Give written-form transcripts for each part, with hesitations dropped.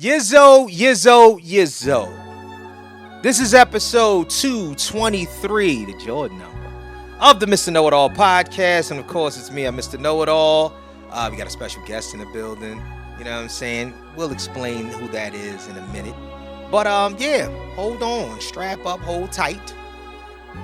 Yizzo, Yizzo, Yizzo. This is episode 223, the Jordan number, of the Mr. Know-It-All podcast. And of course, it's me, I'm Mr. Know-It-All. We got a special guest in the building. You know what I'm saying? We'll explain who that is in a minute. But yeah, hold on, strap up, hold tight.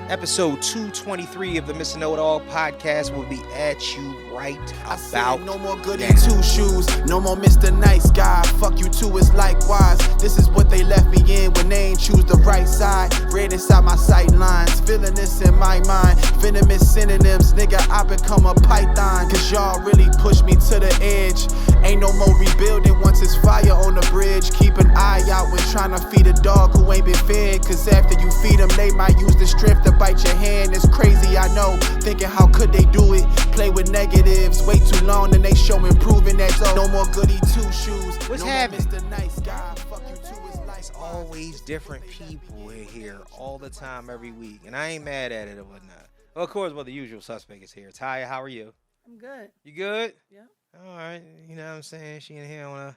Episode 223 of the Mr. Know-It-All podcast will be at you right about no more goody now. two shoes, no more Mr. Nice Guy. Fuck you too is likewise. This is what they left me in when they ain't choose the right side. Red inside my sight lines, feeling this in my mind. Venomous synonyms, nigga, I become a python. Cause y'all really push me to the edge. Ain't no more rebuilding once it's fire on the bridge. Keep an eye out when trying to feed a dog who ain't been fed. Cause after you feed them, they might use the strength to bite your hand. It's crazy, I know. Thinking how could they do it? Play with negatives. Wait too long and they show improving. That's all. No more goody two shoes. What's no happening? More Mr. Nice Guy. Fuck you too is like It's always different people in here all the time, every week. And I ain't mad at it or whatnot. Well, of course, the usual suspect is here. Tya, how are you? I'm good. You good? Yeah. All right. You know what I'm saying? She in here on a...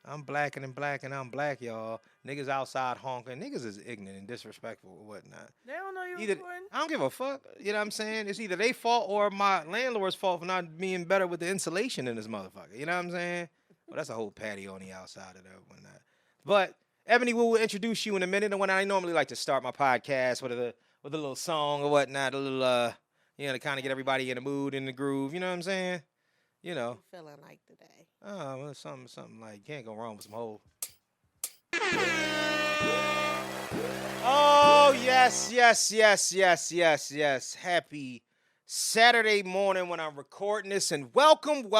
I'm blacking and black and I'm black, y'all. Niggas outside honking. Niggas is ignorant and disrespectful or whatnot. They don't know you're Either, recording. I don't give a fuck. You know what I'm saying? It's either their fault or my landlord's fault for not being better with the insulation in this motherfucker. You know what I'm saying? Well, that's a whole patio on the outside of that whatnot. But, Ebony, we will introduce you in a minute. And when I normally like to start my podcast with a little song or whatnot, a little, to kind of get everybody in the mood, in the groove. You know what I'm saying? You know. Feeling like today. Oh, well, something like, can't go wrong with some whole. Oh, yes. Happy Saturday morning when I'm recording this. And welcome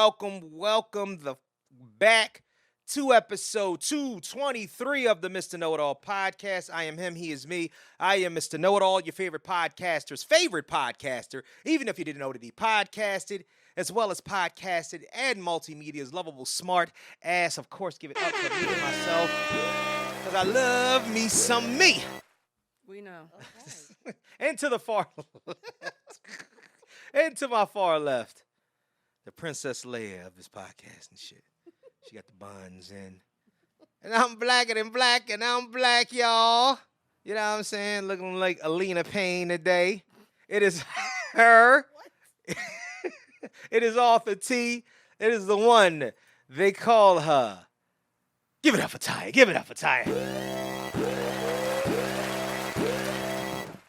back to episode 223 of the Mr. Know-It-All podcast. I am him, he is me. I am Mr. Know-It-All, your favorite podcaster's favorite podcaster, even if you didn't know that he podcasted, as well as podcasted and multimedia's lovable, smart ass. Of course, give it up for me and myself, because I love me some me. We know. Okay. And to the far left. And to my far left, the Princess Leia of this podcast and shit. She got the buns in. And I'm blacker than black, and I'm black, y'all. You know what I'm saying? Looking like Alina Payne today. It is her. It is Author T. It is the one they call her. Give it up for Tya. Give it up for Tya.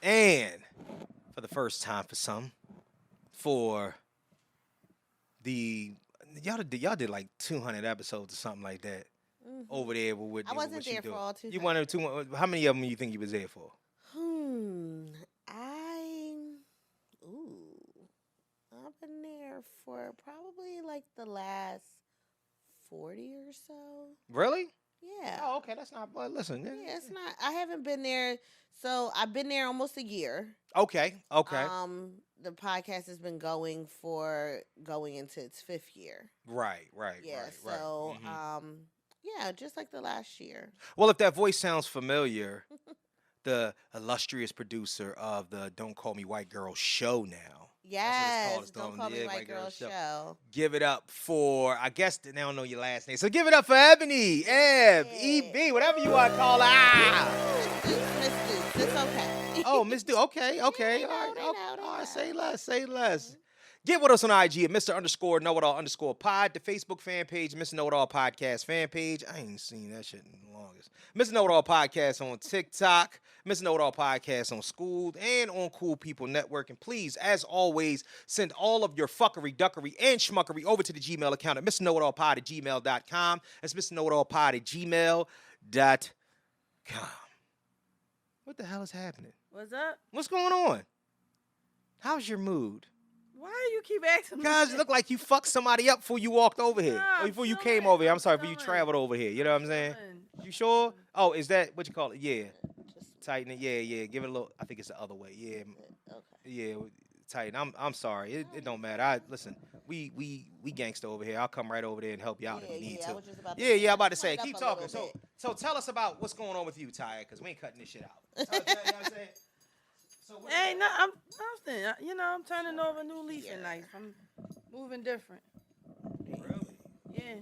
And for the first time for some, for the y'all did like 200 episodes or something like that over there with I wasn't what you there do. for all 200. You wanted 200. How many of them you think you was there for? I've been there for probably like the last 40 or so. Really? Yeah. Oh, okay. That's not. But listen. Yeah, it's not. I haven't been there. So I've been there almost a year. Okay. The podcast has been going into its 5th year. Right. Yeah. Right. So, yeah, just like the last year. Well, if that voice sounds familiar, the illustrious producer of the Don't Call Me White Girl show now. Yes. It's Don't call me White Girl Show. Give it up for, I guess they don't know your last name. So give it up for Ebony, E.B., whatever you want to call her. Miss Dukes. It's okay. Oh, Miss Dukes. Okay. They All know. right, say less. Get with us on IG at Mr. _Know-It-All_pod, the Facebook fan page, Mr. Know-It-All Podcast fan page. I ain't seen that shit in the longest. Mr. Know-It-All Podcast on TikTok, Mr. Know-It-All Podcast on School, and on Cool People Network. And please, as always, send all of your fuckery, duckery, and schmuckery over to the Gmail account at MrKnowItAllPod@gmail.com. That's MrKnowItAllPod@gmail.com. What the hell is happening? What's up? What's going on? How's your mood? Why do you keep asking me? Guys, it looked like you fucked somebody up before you walked over here. Nah, Or before you chilling. came over here. I'm sorry, I'm before you chilling. traveled over here. You know what I'm saying? Chilling. You sure? Oh, is that what you call it? Yeah. Just, Tighten it. Yeah. Give it a little. I think it's the other way. Yeah. okay. Yeah. Tighten. I'm sorry. It don't matter. Listen. We gangster over here. I'll come right over there and help you out if you need I to. was just about to Yeah. I'm about to say. turn it Keep up a talking. little So tell us about what's going on with you, Tya, because we ain't cutting this shit out. You know what I'm saying? So what- Hey, no, I'm nothing. I'm turning over a new leaf in life. I'm moving different. Really? Yeah.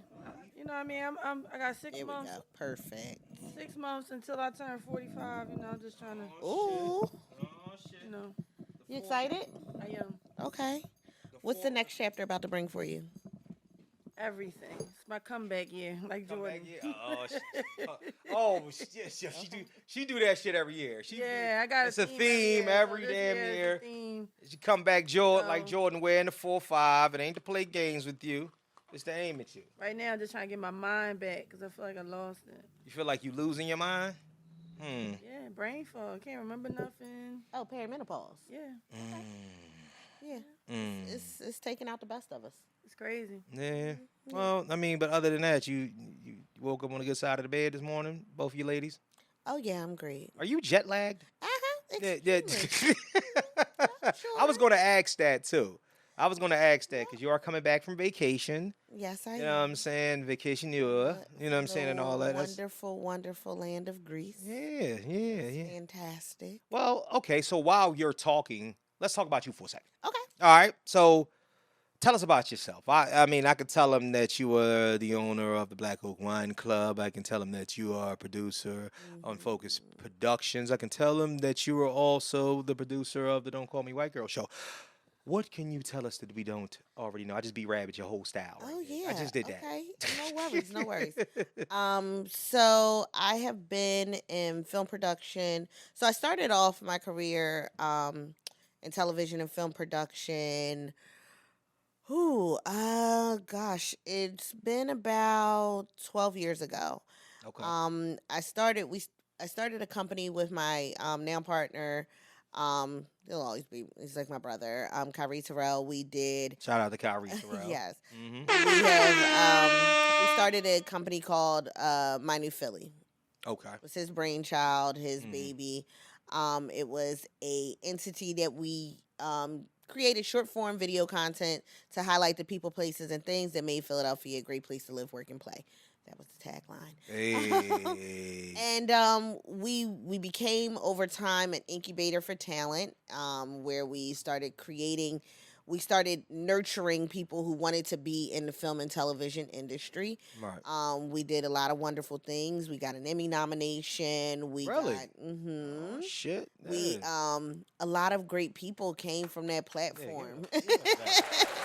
You know what I mean? I got 6 There we months. go. Perfect. 6 months until I turn 45. You know, I'm just trying to. Ooh. Oh shit. You know, You excited? I am Okay. What's the next chapter about to bring for you? everything. It's my comeback year, like Jordan. She do that shit every year. Yeah, I got It's a theme theme every so this damn year is year. the theme. She come back like So- Jordan wearing the 4-5. It ain't to play games with you. It's to aim at you. Right now, I'm just trying to get my mind back because I feel like I lost it. You feel like you losing your mind? Yeah, brain fog. Can't remember nothing. Oh, perimenopause. Yeah, Yeah. It's taking out the best of us. it's crazy. Yeah. Well, I mean, but other than that, you woke up on the good side of the bed this morning, both of you ladies. Oh yeah, I'm great. Are you jet lagged? Yeah. Yeah. I was going to ask that too. I was going to ask that because you are coming back from vacation. Yes, I You am. know what I'm saying? Vacation, you know what I'm saying, and all that. Wonderful, wonderful land of Greece. Yeah. Fantastic. Well, okay. So while you're talking, let's talk about you for a second. Okay. All right. So tell us about yourself. I mean, I could tell them that you were the owner of the Black Oak Wine Club. I can tell them that you are a producer on Focus Productions. I can tell them that you are also the producer of the Don't Call Me White Girl show. What can you tell us that we don't already know? I just be rabbit your whole style. Oh right there. yeah. I just did that. Okay. No worries. So I have been in film production. So I started off my career in television and film production. Gosh, it's been about 12 years ago. Okay. I started a company with my now partner. He'll always be, he's like my brother. Kyrie Terrell. We did. Shout out to Kyrie Terrell. Yes. Mm-hmm. We started a company called My New Philly. Okay. It was his brainchild, his baby. It was a entity that we created short form video content to highlight the people, places, and things that made Philadelphia a great place to live, work, and play. That was the tagline. Hey. And we became over time an incubator for talent, where we started nurturing people who wanted to be in the film and television industry. Right. We did a lot of wonderful things. We got an Emmy nomination. Really? Oh, shit. we a lot of great people came from that platform.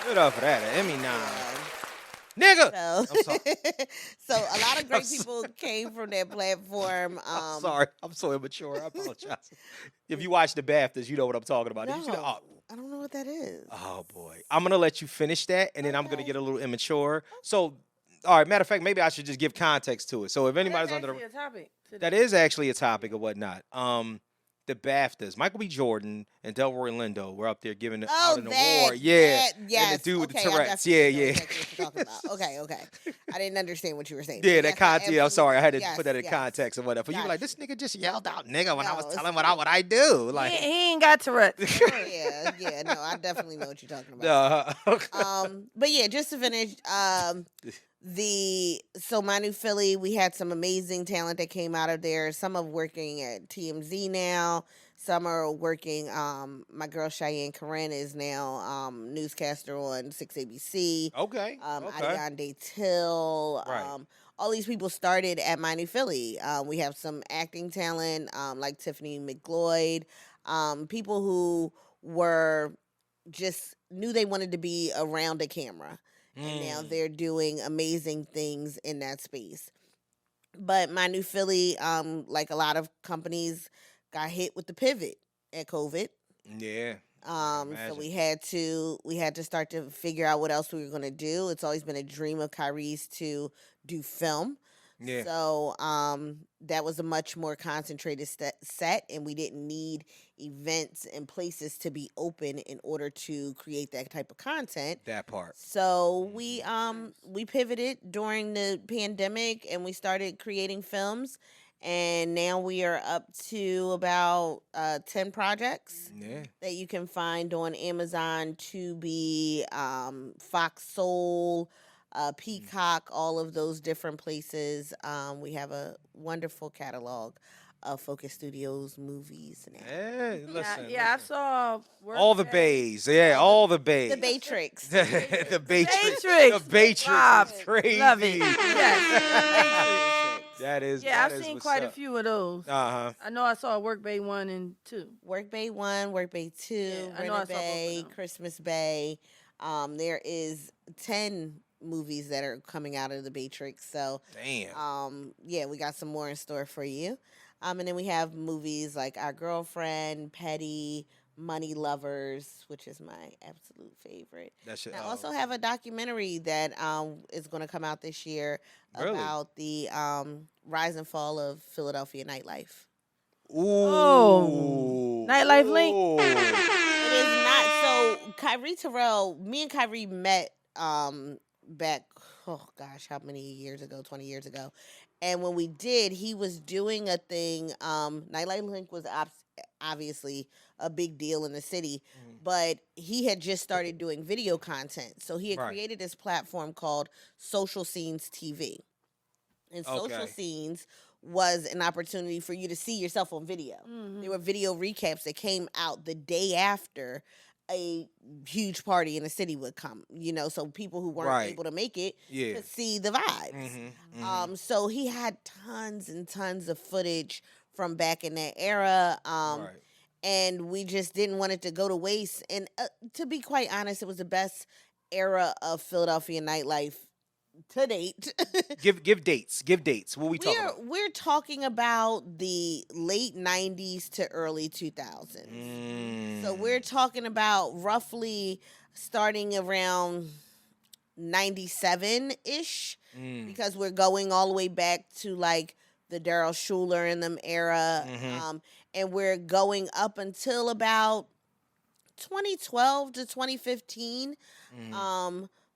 Good up for that. An Emmy nom. Nigga. So, I'm sorry. so a lot of great people came from that platform. I'm sorry. I'm so immature. I apologize. If you watch the BAFTAs, you know what I'm talking about. Did you see the- No, I don't know what that is. Oh boy. I'm gonna let you finish that, and then I'm gonna get a little immature. So, all right. Matter of fact, maybe I should just give context to it. So if anybody's That's under the, actually a topic today. that is actually a topic or whatnot. The BAFTAs, Michael B. Jordan and Delroy Lindo were up there giving out an award. Yeah. yes. And the dude with the Okay, I Tourette's. definitely Yeah, know yeah. exactly what you're talking about. Okay. I didn't understand what you were saying. Yeah, But that yes, context. I'm sorry, I had to yes, put that in yes. context or whatever. You were Got like, you. this nigga just yelled out nigga when I No, was it's- telling what I do. Like, He ain't got Tourette's. Yeah, no, I definitely know what you're talking about. But yeah, just to finish, so My New Philly, we had some amazing talent that came out of there. Some are working at TMZ now. Some are working. My girl Cheyenne Corinne is now newscaster on 6ABC. okay. Adiande Till. Right. All these people started at My New Philly. We have some acting talent like Tiffany McLeod. People who were just knew they wanted to be around a camera. And now they're doing amazing things in that space. But My New Philly, like a lot of companies, got hit with the pivot at COVID. Yeah. So imagine. we had to start to figure out what else we were going to do. It's always been a dream of Kyrie's to do film. Yeah. So that was a much more concentrated set, and we didn't need events and places to be open in order to create that type of content. That part. So we pivoted during the pandemic, and we started creating films. And now we are up to about 10 projects that you can find on Amazon, Tubi, Fox Soul, Peacock, all of those different places. We have a wonderful catalog of Focus Studios movies and Yeah, listen. Yeah, I listen. saw All the bays. Yeah, all the the bays. Matrix. the Matrix. Matrix. The Matrix Rob, is crazy. love it. Yes. That is. Yeah, that I've is seen what's quite a up. few of those. Uh-huh. I know I saw Work Bay 1 and 2. Work Bay 1, Work Bay 2, Yeah, I know I Rent saw both of Bay, them. Christmas Bay. There is 10 movies that are coming out of the Matrix. So, Damn. yeah, we got some more in store for you. And then we have movies like Our Girlfriend, Petty, Money Lovers, which is my absolute favorite. That shit. And I also have a documentary that is going to come out this year Really? about the rise and fall of Philadelphia nightlife. Ooh. Nightlife Link? Ooh. It is not. So Kyrie Terrell, me and Kyrie met back, oh gosh, how many years ago? 20 years ago. And when we did, he was doing a thing. Nightlife Link was obviously a big deal in the city, but he had just started doing video content. So he had Right. created this platform called Social Scenes TV. And Social Okay. Scenes was an opportunity for you to see yourself on video. There were video recaps that came out the day after a huge party in the city would come, so people who weren't Right. able to make it Yeah. could see the vibes. So he had tons and tons of footage from back in that era. Right. And we just didn't want it to go to waste. And to be quite honest, it was the best era of Philadelphia nightlife to date. Give dates. Give dates. What we talking about? We're talking about the late 90s to early 2000s. So we're talking about roughly starting around 97-ish because we're going all the way back to like the Daryl Schuler and them era. And we're going up until about 2012 to 2015.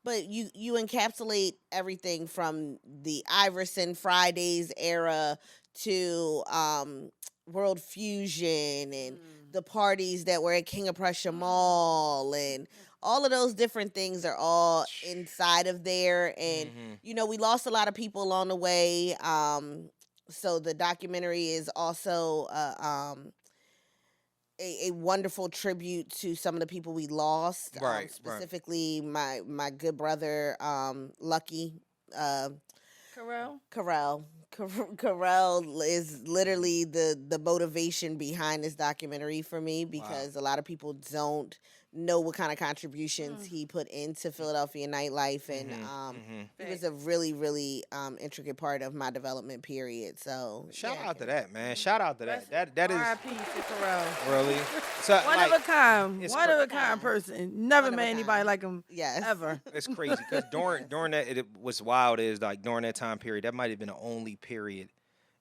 But you encapsulate everything from the Iverson Fridays era to World Fusion and the parties that were at King of Prussia Mall, and all of those different things are all inside of there. And we lost a lot of people along the way. So the documentary is also a wonderful tribute to some of the people we lost. Right, specifically my good brother, Lucky. Carell is literally the motivation behind this documentary for me because a lot of people don't know what kind of contributions he put into Philadelphia nightlife, and he was a really, really intricate part of my development period. So Shout out to that, man. Shout out to that. That is R.I.P. to Carell. really so One of a kind. it's One of a kind person. Never One of a met anybody kind. like him. Yes. Ever. It's crazy because during that, it was wild. Is like during that time period, that might have been the only period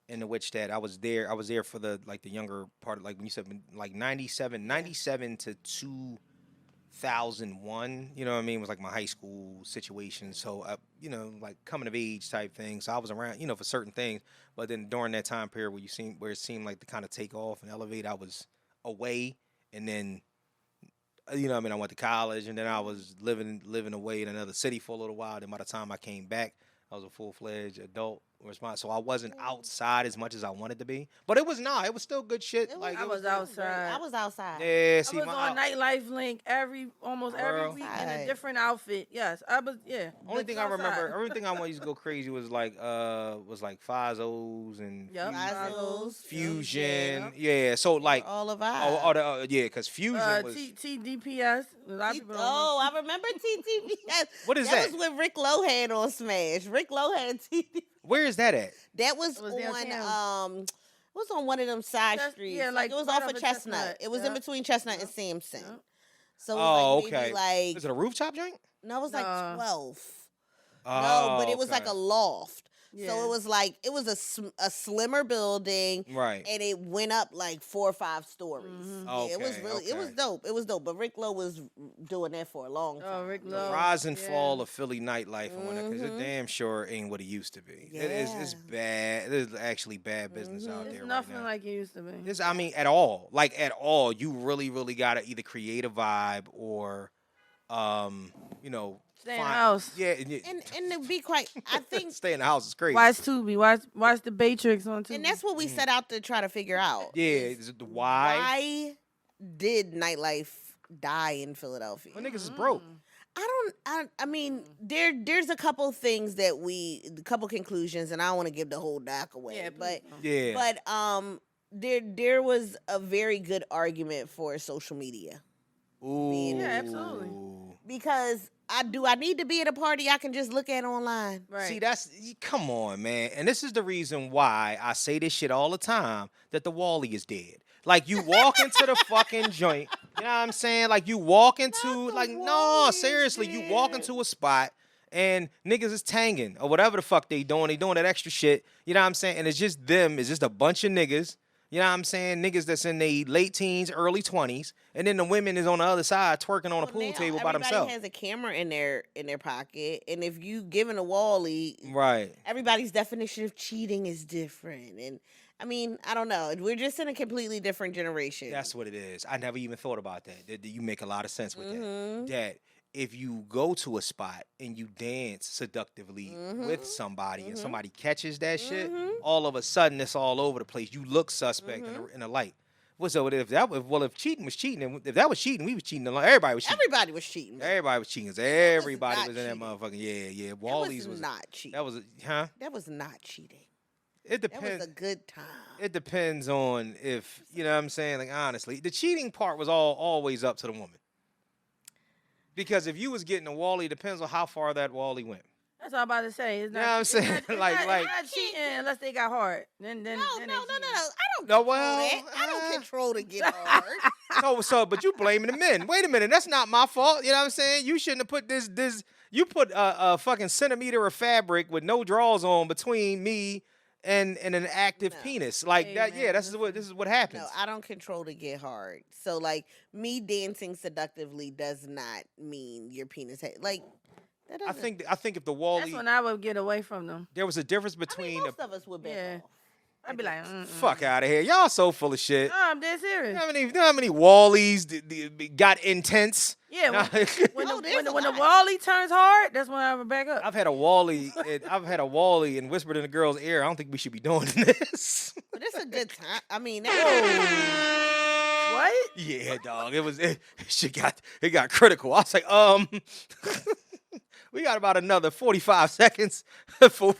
in which that I was there. I was there for the younger part, like when you said like 97 to 2001. You know what I mean? It was like my high school situation. So like coming of age type thing. So I was around, for certain things. But then during that time period where it seemed like to kind of take off and elevate, I was away, and then. I went to college, and then I was living away in another city for a little while. Then by the time I came back, I was a full-fledged adult response. So I wasn't outside as much as I wanted to be. But it was still good shit. I was outside. I was outside. Yeah, I see, was on Nightlife Link almost every Girl. week in a Right. different outfit. Yes, I was. Yeah. Only thing I outside. remember, everything I used to go crazy was like Fazos and Yep. Fazos, Fusion. Yeah, so like all of us. because Fusion was. TDPS. A lot of people don't know. Oh, I remember TTPS. What is that? that? Was with Rick Lohan on Smash. Rick Lohan TT. Where is that at? That was It was on downtown. it was on one of them side Yeah, streets. like it was right off off of of Chestnut. Chestnut. It was in Yep. between Chestnut and Yep. Sampson. Yep. So it was Oh, like okay. maybe like Is it a rooftop joint? no, it was like Nah. 12. Oh, No, but it was okay. like a loft. Yeah. So it was like it was a slimmer building, Right. and it went up like 4 or 5 stories. Yeah, it was Okay, really it was okay. dope. It was dope. But Rick Lowe was doing that for a long time. Oh, Rick The Lowe. rise and Yeah. fall of Philly nightlife and whatnot, because it damn sure ain't what it used to be. It's Yeah. bad. There's actually bad business out It's there nothing right now. like it used to be. At all. Like at all. You really, really gotta either create a vibe or Stay in the house. Yeah, And to be quite, I think stay in the house is crazy. Watch Tubi. Watch the Matrix on Tubi. and that's what we set out to try to figure out. Yeah, is is it the why? Why did nightlife die in Philadelphia? Well, niggas is broke. I mean, there's a couple things a couple conclusions, and I don't want to give the whole doc away. Yeah, but Yeah. but there was a very good argument for social media. Ooh. Yeah, absolutely. Because I need to be at a party I can just look at online. Right. See, come on, man. And this is the reason why I say this shit all the time, that the Wally is dead. Like, you walk into the fucking joint, you know what I'm saying? Like, you walk into, no, seriously, you walk into a spot and niggas is tanging or whatever the fuck they doing. They doing that extra shit, you know what I'm saying? And it's just them. It's just a bunch of niggas. You know what I'm saying? Niggas that's in their late teens, early 20s, and then the women is on the other side twerking on a pool table by themselves. Everybody has a camera in their pocket, and if you giving a Wally, right? Everybody's definition of cheating is different, and I mean, I don't know. We're just in a completely different generation. That's what it is. I never even thought about that. You make a lot of sense with that. That if you go to a spot and you dance seductively with somebody and somebody catches that shit, all of a sudden it's all over the place. You look suspect in the light. What's up? If cheating was cheating, if that was cheating, we was cheating. Everybody was cheating. Everybody was cheating. Everybody was cheating. Everybody was in that cheating. motherfucking yeah. Wally's was not cheating. That was That was not cheating. It depends. That was a good time. It depends on if, you know what I'm saying, like, honestly. The cheating part was always up to the woman. Because if you was getting a Wally, it depends on how far that Wally went. That's all I'm about to say. It's not, you know what I'm saying? It's not cheating unless they got hard. Then No. they I don't No, control well, that. I don't control to get hard. But you blaming the men. Wait a minute, that's not my fault. You know what I'm saying? You shouldn't have put this. You put a fucking centimeter of fabric with no drawers on between me and an active penis like that. Man, Yeah, this is what happens. No, I don't control to get hard. So like me dancing seductively does not mean your penis like that doesn't. I think if the Wally, That's when I would get away from them. there was a difference between most of us would back off. I'd be like, fuck out of here. Y'all so full of shit. No, I'm dead serious. You know how many Wallies got intense? Yeah, when the Wally turns hard, that's when I would back up. I've had a Wally and whispered in the girl's ear, I don't think we should be doing this. But it's a good time. I mean, What? Yeah, dog. It got critical. I was like, we got about another 45 seconds before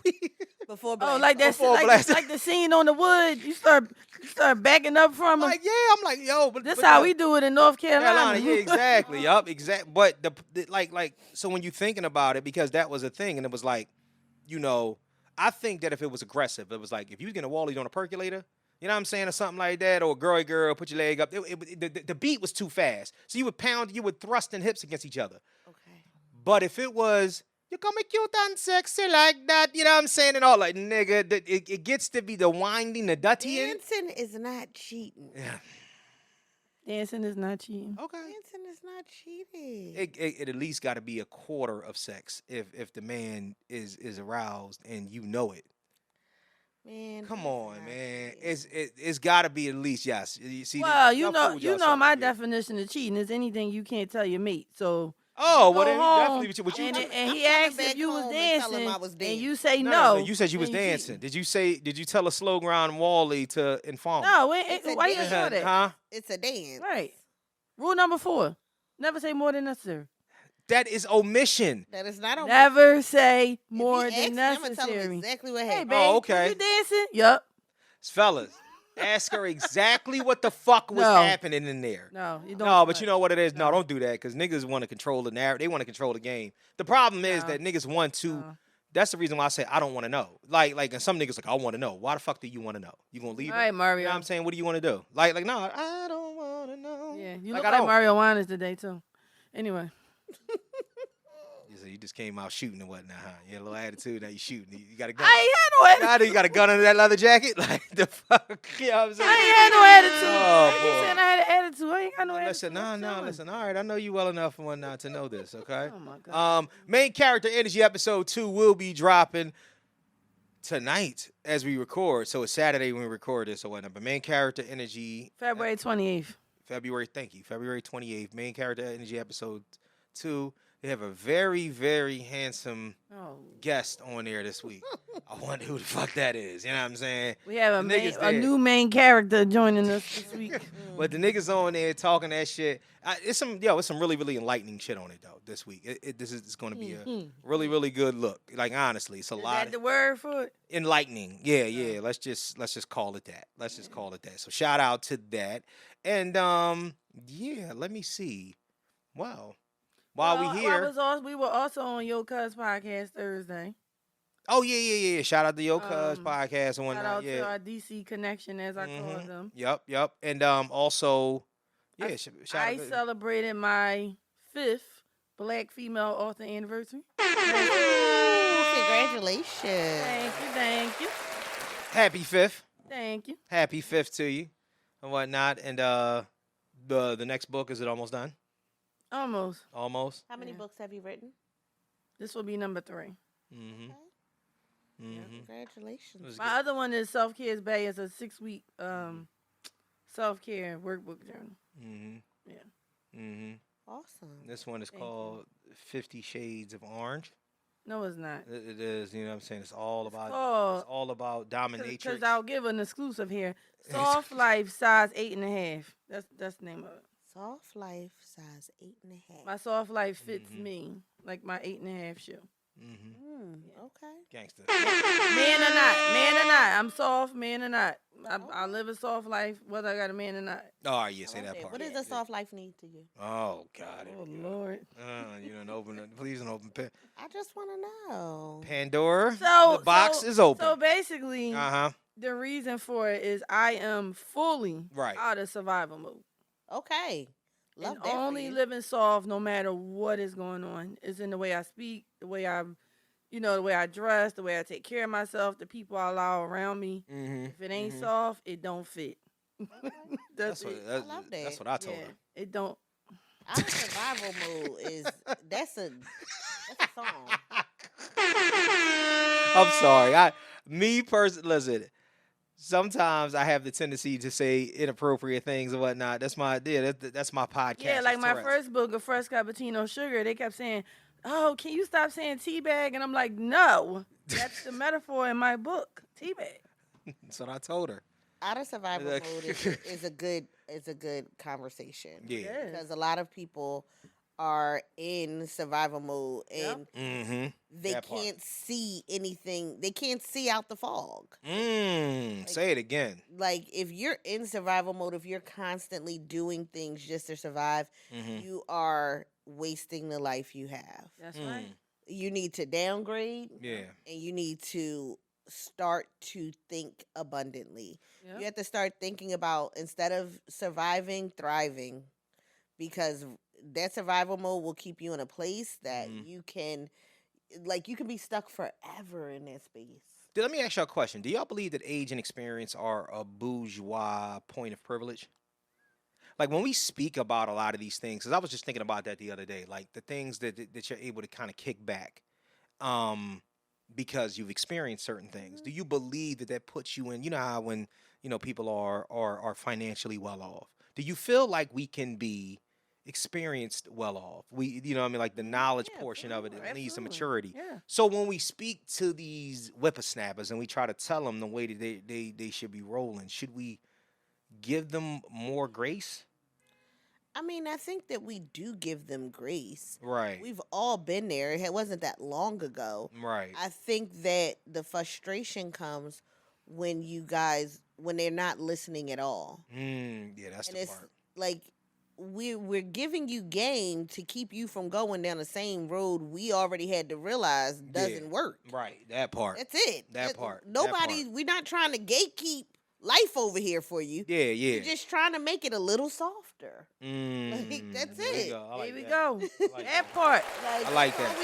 like that, like the scene on the wood. You start backing up from him. Like, yeah, I'm like, yo, but This how we do it in North Carolina. Yeah, exactly. Yup, exactly. But so when you're thinking about it, because that was a thing, and it was like, you know, I think that if it was aggressive, it was like if you was getting a Wally on a percolator, you know what I'm saying, or something like that, or girl, put your leg up. The beat was too fast, so you would thrust in hips against each other. Okay. But if it was, you come cute and sexy like that, you know what I'm saying, and all like, nigga, it gets to be the winding, the duttying. Dancing is not cheating. Yeah. Dancing is not cheating. Okay. Dancing is not cheating. It at least got to be a quarter of sex if the man is aroused and you know it. Man, come on, man. It's got to be at least, yes. You see. Well, you know my definition of cheating is anything you can't tell your mate. So. Oh, well, then definitely what you and he asked if you was dancing, and you say no. You said you was dancing. Did you tell a slogan around Wally to inform? No, why you didn't know that? Huh? It's a dance. Right. Rule number 4: never say more than necessary. That is omission. That is not omission. Never say more than I'm necessary. gonna tell him exactly what Hey, happened. babe, Oh, okay. You dancing? Yup. Fellas, ask her exactly what the fuck was happening in there. No, you don't. No, but you know what it is? No, don't do that, because niggas want to control the narrative. They want to control the game. The problem is that niggas want to. That's the reason why I say I don't want to know. Like, and some niggas like, I want to know. Why the fuck do you want to know? You gonna leave? All right, Mario. You know what I'm saying? What do you want to do? Like, no, I don't want to know. Yeah, you like, look like Mario Winans today too. Anyway. You just came out shooting and whatnot, huh? You had a little attitude. Now you shooting. You got a gun. I ain't had no attitude. You got a gun under that leather jacket? Like, the fuck? You know what I'm saying? I ain't had no attitude. Oh, You boy. saying I had an attitude. I ain't got no Listen, attitude. listen. All right, I know you well enough and whatnot to know this, okay? Oh, my God. Main Character Energy episode 2 will be dropping tonight as we record. So it's Saturday when we record this or whatnot. But Main Character Energy. February 28th. February 28th. Main Character Energy episode 2. We have a very, very handsome Oh. guest on there this week. I wonder who the fuck that is. You know what I'm saying? We have The niggas a there. new main character joining us this week. But the niggas on there talking that shit. It's some really, really enlightening shit on it though this week. This is going to be a really, really good look. Like honestly, it's a Is lot. that the word for it? Enlightening. Yeah. Let's just call it that. Let's just call it that. So shout out to that. And yeah, let me see. Wow. While we here. We were also on Yo Cuz podcast Thursday. Oh yeah. Shout out to Yo Cuz podcast and whatnot. Shout out yeah. to our DC connection, as I call them. Yep. And also, yeah. I celebrated my 5th Black female author anniversary. Ooh, congratulations. Thank you. Happy 5th. Thank you. Happy 5th to you and whatnot. And the next book, is it almost done? Almost. Almost. How many books have you written? This will be number 3. Mm-hmm. Yeah, congratulations. My other one is Self Care is Bay. It's a 6-week self-care workbook journal. Mm-hmm. Yeah. Mm-hmm. Awesome. This one is called 50 Shades of Orange. No, it's not. It is, you know what I'm saying? It's all about dominatrix. Because I'll give an exclusive here. Soft Life, size 8.5. That's the name of it. Soft Life, size 8.5. My Soft Life fits me like my 8.5 shoe. Okay. Gangster. Man or not. I'm soft, man or not. I live a soft life, whether I got a man or not. Oh, yeah, say that part. What does a soft life need to you? Oh, God. Oh, Lord. You don't open it. Please don't open I just want to know. Pandora. The box is open. So basically, Uh-huh. the reason for it is I am fully out of survival mode. Okay. Love and that only for you. living soft no matter what is going on. It's in the way I speak, the way the way I dress, the way I take care of myself, the people I allow around me. If it ain't soft, it don't fit. That's it. I love that. That's what I told her. It don't. Out of survival mode that's a song. I'm sorry. Listen. Sometimes I have the tendency to say inappropriate things and whatnot. That's my idea. That's my podcast. Yeah, like my Tourette's. first book, A Fresh Cappuccino Sugar, they kept saying, "Oh, can you stop saying teabag?" And I'm like, "No, that's the metaphor in my book, teabag." That's what I told her. Out of survival mode is a good conversation. Yeah. Because a lot of people are in survival mode and they can't see anything. They can't see out the fog. Say it again. Like if you're in survival mode, if you're constantly doing things just to survive, you are wasting the life you have. That's right. You need to downgrade. Yeah. And you need to start to think abundantly. Yep. You have to start thinking about, instead of surviving, thriving, because that survival mode will keep you in a place that you can be stuck forever in that space. Let me ask y'all a question. Do y'all believe that age and experience are a bourgeois point of privilege? Like when we speak about a lot of these things, because I was just thinking about that the other day, like the things that you're able to kind of kick back because you've experienced certain things. Do you believe that puts you in, you know how when, people are financially well off? Do you feel like we can be experienced well off? Like the knowledge portion of it leads to maturity. Yeah. So when we speak to these whippersnappers and we try to tell them the way that they should be rolling, should we give them more grace? I mean, I think that we do give them grace. Right. We've all been there. It wasn't that long ago. Right. I think that the frustration comes when they're not listening at all. Yeah, that's the part. Like we're giving you game to keep you from going down the same road we already had to realize doesn't work. Right. That part. That's it. That part. We're not trying to gatekeep life over here for you. Yeah. We're just trying to make it a little softer. That's it. Here we go. That part. I like that.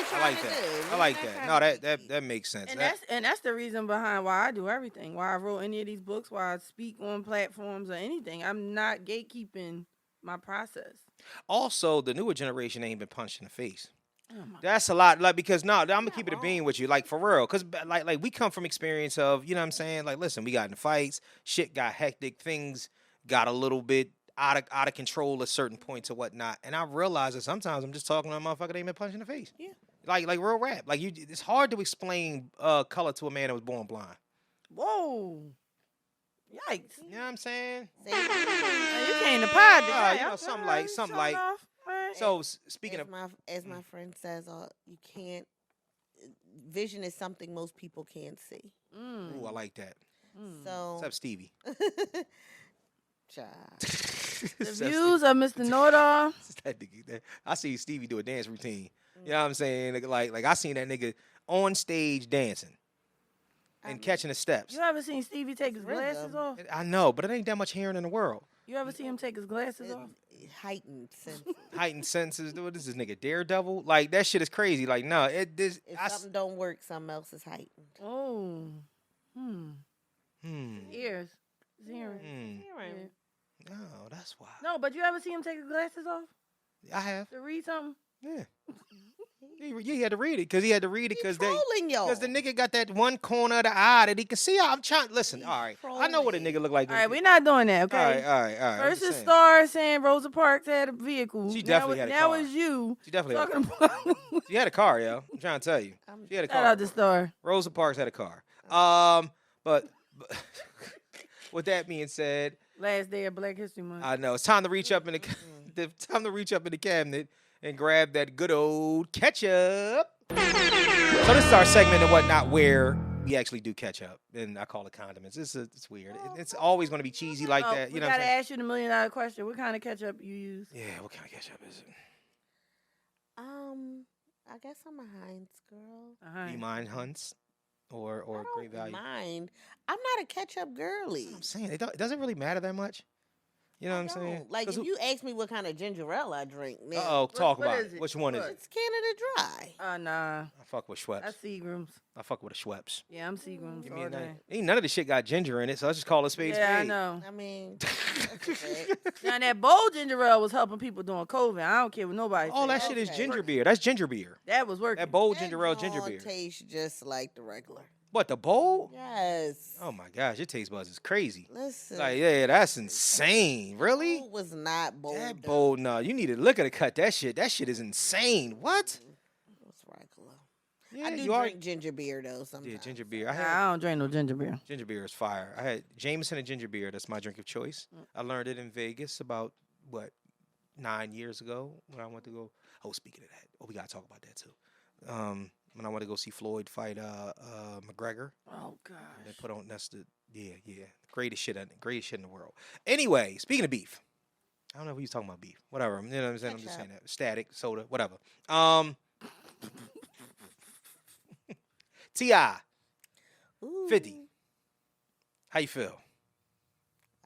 I like that. No, that makes sense. And that's the reason behind why I do everything. Why I wrote any of these books, why I speak on platforms or anything. I'm not gatekeeping my process. Also, the newer generation ain't been punched in the face. Oh That's a lot, because I'm gonna keep it a bean with you, like for real, because like we come from experience of, you know what I'm saying, like listen, we got in fights, shit got hectic, things got a little bit out of control at certain points or whatnot. And I realize that sometimes I'm just talking to a motherfucker that ain't been punched in the face. Yeah. Like real rap. Like it's hard to explain color to a man that was born blind. Whoa. Yikes. You know what I'm saying? You came to pod today. You know, something like. Right. So speaking as of, my friend says, you can't. Vision is something most people can't see. ooh, I like that. So What's up, Stevie? child. The views of Mr. Know-It-All. I see Stevie do a dance routine. You know what I'm saying? Like I seen that nigga on stage dancing and catching the steps. You ever seen Stevie take his glasses off? I know, but it ain't that much hearing in the world. You ever see him take his glasses off? Heightened sense. Heightened senses. What is this nigga, Daredevil? Like, that shit is crazy. Like, no, If something don't work, something else is heightened. Oh. Ears. His hearing. Hearing. No, that's why. No, but you ever see him take his glasses off I have. to read something? Yeah. He had to read it because Trolling y'all. because the nigga got that one corner of the eye that he can see. I'm trying. Listen, all right. I know what a nigga look like. All right, we're not doing that, okay? All right. First is Star saying Rosa Parks had a vehicle. She definitely had a car. Now it's you. She definitely had a talking car. about. She had a car, yo. I'm trying to tell you. She had a car. Shout out to Star. Rosa Parks had a car. But with that being said, Last day of Black History Month. I know it's time to reach up in the cabinet and grab that good old ketchup. So this is our segment and whatnot where we actually do ketchup, and I call it condiments. It's weird. It's always going to be cheesy like that. You know we what I'm gotta saying? ask you the $1 million question. What kind of ketchup you use? Yeah, what kind of ketchup is it? I guess I'm a Heinz girl. Do you mind Hunt's or I Great don't Value? mind. I'm not a ketchup girly. I'm saying it doesn't really matter that much. You know what I'm saying? Like, if you ask me what kind of ginger ale I drink, now, talk what about is it. it? Which one is What? it? it's Canada Dry. Nah. I fuck with Schweppes. That's Seagram's. I fuck with a Schweppes. Yeah, I'm Seagram's Give me all a day. name. Ain't none of the shit got ginger in it, so let's just call it spade. Yeah, I know. I mean, that's a fact. Now, that bold ginger ale was helping people during COVID. I don't care what nobody All says. that shit is Okay. ginger beer. That's ginger beer. That was working. That bold That ginger ale, ginger joint beer. tastes just like the regular. What, the bowl? Yes. Oh my gosh, your taste buds is crazy. Listen. Like, yeah, that's insane. Really? Bold was not bold. That bold, no. You need a liquor to cut that shit. That shit is insane. What? It's regular. Yeah, I do you are. drink ginger beer though sometimes. Yeah, ginger beer. I don't drink no ginger beer. Ginger beer is fire. I had Jameson and ginger beer. That's my drink of choice. I learned it in Vegas about, 9 years ago when I went to go. Oh, speaking of that. Oh, we got to talk about that too. When I went to go see Floyd fight McGregor. Oh gosh. They put on, greatest shit in the world. Anyway, speaking of beef. I don't know if he's talking about beef. Whatever. You know what I'm saying? I'm just saying that. Static, soda, whatever. Tya. Ooh, 50. How you feel?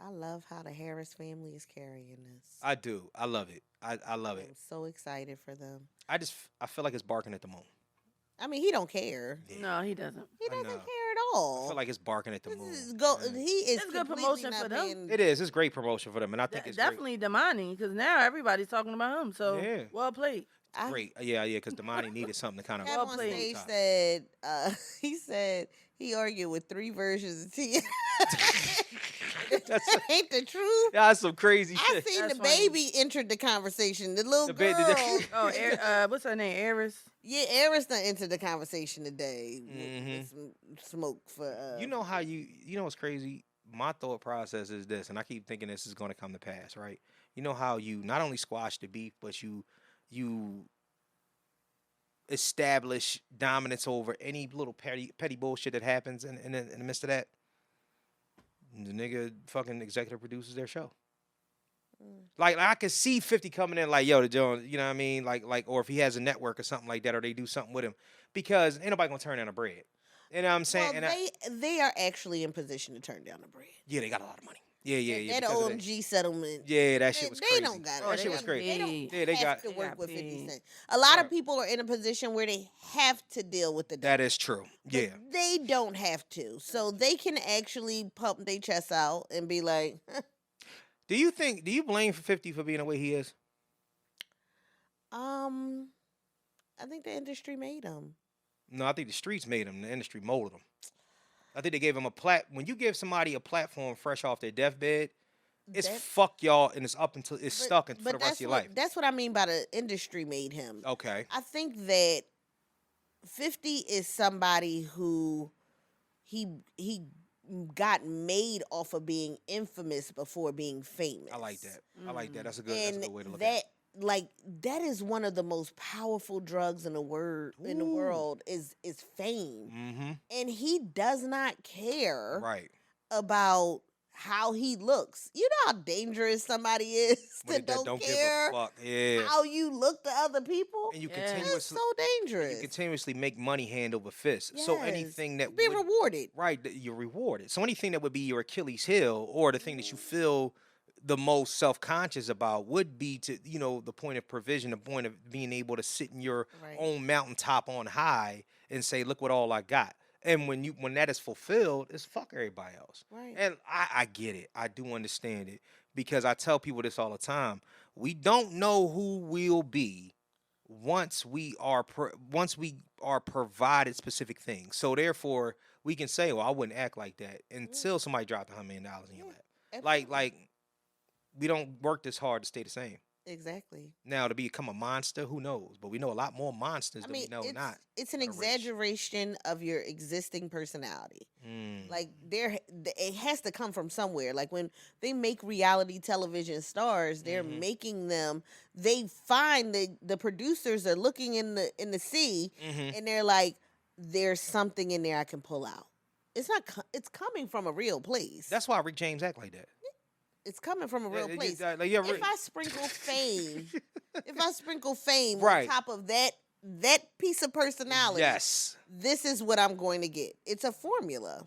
I love how the Harris family is carrying this. I do. I love it. I love it. I'm so excited for them. I feel like it's barking at the moon. I mean, he don't care. Yeah. No, he doesn't. He doesn't know. care at all. I feel like it's barking at the moon. He is It's good completely promotion not for them. being- It is. It's great promotion for them, and I think it's Definitely Damani, because now everybody's talking about him. So, Yeah. well played. great. Yeah, because Damani needed something to kind of. Have Well on played. stage said he said he argued with 3 versions of Tia. That's- Ain't the truth. That's some crazy I shit. seen That's the funny. baby entered the conversation. The little The girl. Oh, what's her name? Eris. Yeah, Eris done entered the conversation today. Mhm. With some smoke for. You know how you know what's crazy? My thought process is this, and I keep thinking this is going to come to pass, right? You know how you not only squash the beef, but you establish dominance over any little petty bullshit that happens in the midst of that. The nigga fucking executive produces their show. Like I could see 50 coming in like, yo, the Jones, you know what I mean? Like, or if he has a network or something like that, or they do something with him, because ain't nobody gonna turn down the bread. You know what I'm saying? Well, they are actually in position to turn down the bread. Yeah, they got a lot of money. Yeah. That because of OMG settlement. Yeah, that shit was They crazy. don't got it. Oh, That they shit was got crazy. paid. They don't Yeah, they have got- to They work got with 50 paid. Cent. A lot Right. of people are in a position where they have to deal with the That debt. is true. But Yeah. they don't have to. So they can actually pump their chests out and be like, Do you blame 50 for being the way he is? I think the industry made them. No, I think the streets made him. The industry molded him. I think they gave him when you give somebody a platform fresh off their deathbed, it's fuck y'all, and it's up until it's stuck for the rest of your life. That's what I mean by the industry made him. Okay. I think that 50 is somebody who he got made off of being infamous before being famous. I like that. I like that. That's a good way to look at at it. Like that is one of the most powerful drugs in the world is fame. Mm-hmm. And he does not care Right. about how he looks. You know how dangerous somebody is that don't care give a fuck. Yeah. how you look to other people. And you Yeah. continuously It's so dangerous. you continuously make money hand over fist. Yes. So anything that be would, rewarded. right, that you're rewarded. So anything that would be your Achilles heel or the thing that you feel the most self-conscious about would be to, the point of provision, the point of being able to sit in your own mountaintop on high and say, look what all I got. And when that is fulfilled, it's fuck everybody else. Right. And I get it. I do understand it because I tell people this all the time. We don't know who we'll be once we are provided specific things. So therefore, we can say, well, I wouldn't act like that until somebody dropped $100 million in your lap. Like we don't work this hard to stay the same. Exactly. Now, to become a monster, who knows? But we know a lot more monsters than we know not. It's an exaggeration of your existing personality. Like it has to come from somewhere. Like when they make reality television stars, they're making them. They find the producers are looking in the sea, and they're like, "There's something in there I can pull out." It's not. It's coming from a real place. That's why Rick James act like that. It's coming from a real place. Like, if I sprinkle fame right. on top of that piece of personality, yes, this is what I'm going to get. It's a formula.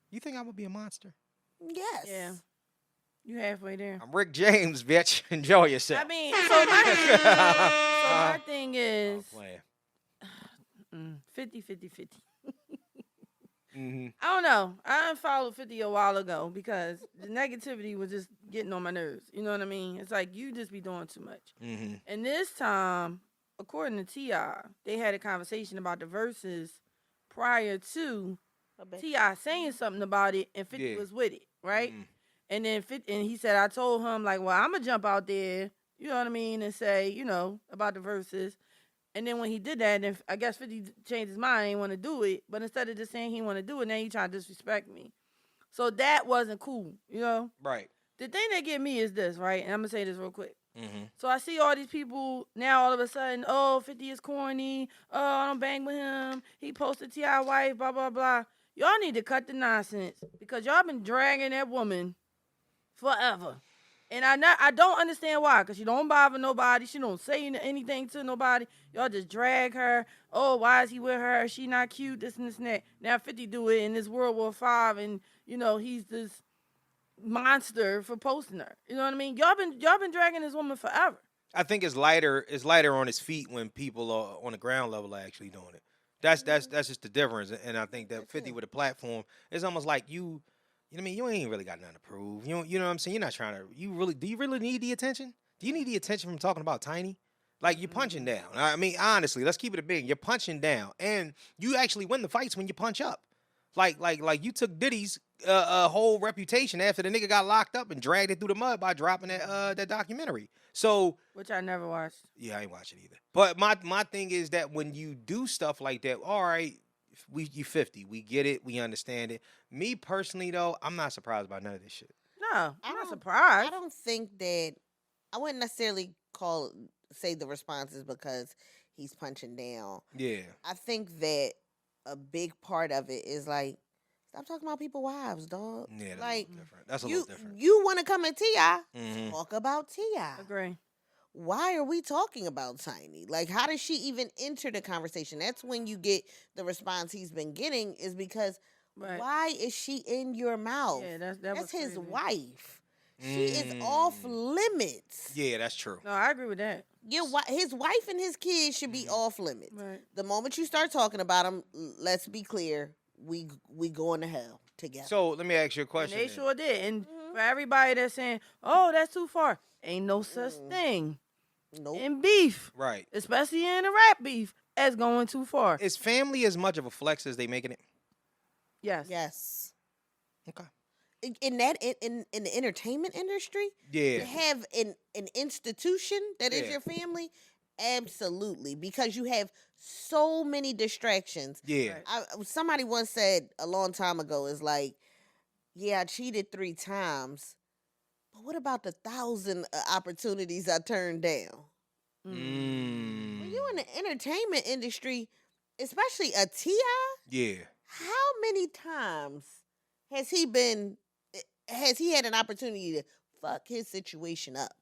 You think I would be a monster? Yes. Yeah. You halfway there. I'm Rick James, bitch. Enjoy yourself. I mean, so my thing is 50. Mm-hmm. I don't know. I unfollowed 50 a while ago because the negativity was just getting on my nerves. You know what I mean? It's like you just be doing too much. Mm-hmm. And this time, according to Tya, they had a conversation about the verses prior to Tya saying something about it, and 50 was with it, right? Mm-hmm. And then he said, I told him, like, well, I'm going to jump out there, you know what I mean, and say, about the verses. And then when he did that, then I guess 50 changed his mind. He didn't want to do it. But instead of just saying he want to do it, now he trying to disrespect me. So that wasn't cool, Right. The thing that get me is this, right? And I'm going to say this real quick. Mm-hmm. So I see all these people now all of a sudden, 50 is corny. Oh, I don't bang with him. He posted T.I. wife, blah, blah, blah. Y'all need to cut the nonsense because y'all been dragging that woman forever. And I don't understand why, because she don't bother nobody. She don't say anything to nobody. Y'all just drag her. Oh, why is he with her? She not cute, this and this and that. Now 50 do it in this World War V, and, he's this monster for posting her. You know what I mean? Y'all been dragging this woman forever. I think it's lighter on his feet when people are on the ground level are actually doing it. That's just the difference. And I think that 50 with a platform, it's almost like you know what I mean? You ain't really got nothing to prove. You know what I'm saying? You're not trying to. Do you really need the attention? Do you need the attention from talking about Tiny? Like, you're punching down. I mean, honestly, let's keep it a big. You're punching down, and you actually win the fights when you punch up. Like you took Diddy's whole reputation after the nigga got locked up and dragged it through the mud by dropping that documentary. So, which I never watched. Yeah, I ain't watch it either. But my thing is that when you do stuff like that, all right. You 50. We get it. We understand it. Me personally, though, I'm not surprised by none of this shit. No, I'm not surprised. I don't think that I wouldn't necessarily say the response is because he's punching down. Yeah. I think that a big part of it is like, stop talking about people's wives, dog. Yeah, that's like, different. That's a little different. You want to come at T.I., talk about T.I. Agree. Why are we talking about Tiny? Like, how does she even enter the conversation? That's when you get the response he's been getting is because why is she in your mouth? Yeah, that's his wife. She is off limits. Yeah, that's true. No, I agree with that. His wife and his kids should be off limits. Right. The moment you start talking about them, let's be clear, we going to hell together. So let me ask you a question. And they sure did. And for everybody that's saying, oh, that's too far, ain't no such thing. Nope. In beef, right? Especially in a rap beef, as going too far. Is family as much of a flex as they making it? Yes. Yes. Okay. in the entertainment industry, Yeah. to have an institution that is Yeah. your family, absolutely, because you have so many distractions. Yeah. Right. Somebody once said a long time ago, is like, yeah, I cheated 3 times, but what about the 1,000 opportunities I turned down? When you in the entertainment industry, especially a T.I., Yeah. how many times has he been? Has he had an opportunity to fuck his situation up?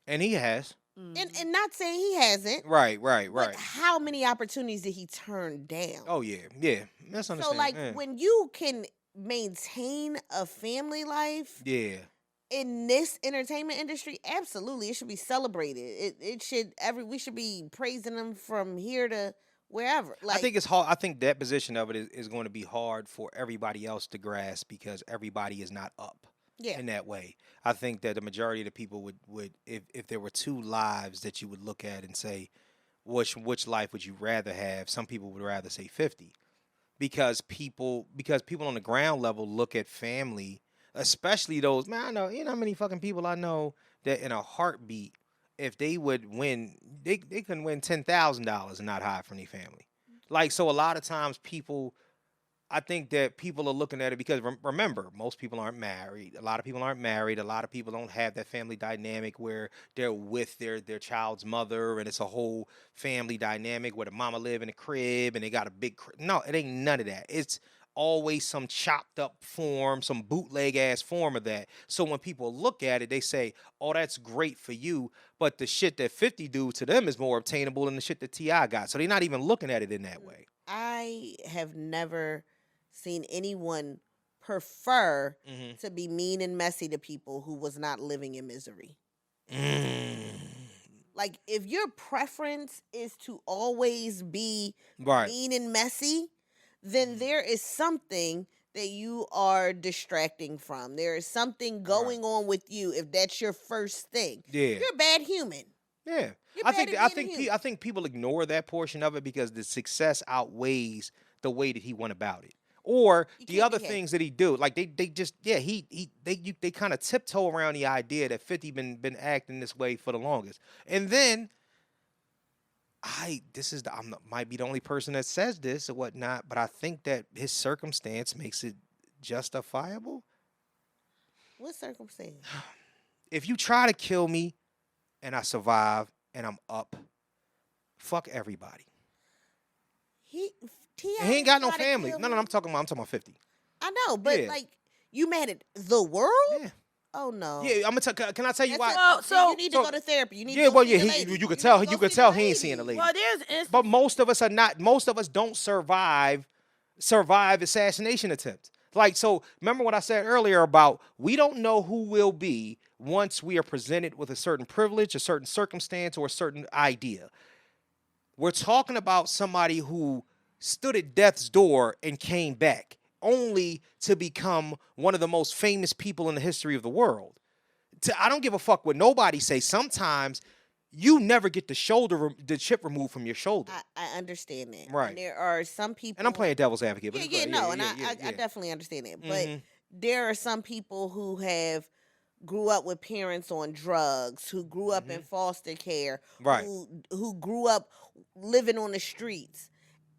And he has. And not saying he hasn't, Right. but how many opportunities did he turn down? Oh yeah. Yeah. That's So understandable. like Yeah. when you can maintain a family life Yeah. in this entertainment industry, absolutely, it should be celebrated. It should we should be praising them from here to wherever. Like, I think it's hard. I think that position of it is going to be hard for everybody else to grasp because everybody is not up yeah, in that way. I think that the majority of the people would if there were two lives that you would look at and say, which life would you rather have? Some people would rather say 50 because people on the ground level look at family, especially those, man, I know, you know how many fucking people I know that in a heartbeat, if they would win, they couldn't win $10,000 and not hide from their family. Like, so a lot of times people, I think that people are looking at it because remember, most people aren't married. A lot of people aren't married. A lot of people don't have that family dynamic where they're with their child's mother and it's a whole family dynamic where the mama live in a crib and they got a big no, it ain't none of that. It's always some chopped up form, some bootleg ass form of that. So when people look at it, they say, "Oh, that's great for you," but the shit that 50 do to them is more obtainable than the shit that Ti got. So they're not even looking at it in that way. I have never seen anyone prefer Mm-hmm. to be mean and messy to people who was not living in misery. Like, if your preference is to always be Right. mean and messy, then there is something that you are distracting from. There is something going on with you if that's your first thing. Yeah. You're a bad human. Yeah. You're I bad think at I being a think human. I think people ignore that portion of it because the success outweighs the way that he went about it. Or You the can't other be happy. things that he do, like they just they kind of tiptoe around the idea that 50 been acting this way for the longest, and then might be the only person that says this or whatnot, but I think that his circumstance makes it justifiable. What circumstance? If you try to kill me and I survive and I'm up, fuck everybody. T.I. And he ain't got no tried to family. kill No, him. I'm talking about 50. I know, but Yeah. like, you mad at the world? Yeah. Oh no. Yeah, I'm gonna tell. Can I tell you That's why? it. So- you need so- to go to therapy. You need Yeah, to go well, see yeah, the he, lady. you could need tell. to go You could see tell the he ain't seeing the lady. Well, there's instances. But most of us are not. Most of us don't survive assassination attempts. Like, so remember what I said earlier about we don't know who will be once we are presented with a certain privilege, a certain circumstance, or a certain idea. We're talking about somebody who stood at death's door and came back, only to become one of the most famous people in the history of the world. I don't give a fuck what nobody say. Sometimes you never get the chip removed from your shoulder. I understand that. Right. And there are some people. And I'm playing devil's advocate. But Yeah, it's yeah, good. no, and yeah. I definitely understand that. But Mhm. there are some people who have grew up with parents on drugs, who grew up in foster care, Right. who grew up living on the streets,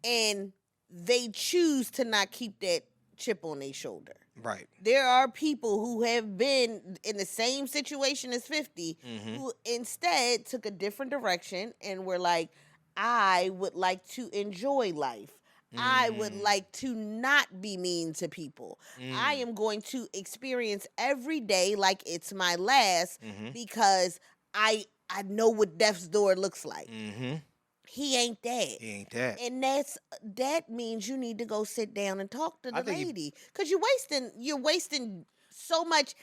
and they choose to not keep that chip on their shoulder. Right. There are people who have been in the same situation as 50 who instead took a different direction and were like, I would like to enjoy life. I would like to not be mean to people. I am going to experience every day like it's my last because I know what death's door looks like. He ain't that. He ain't that. And that means you need to go sit down and talk to I the think you- lady, because you're wasting so much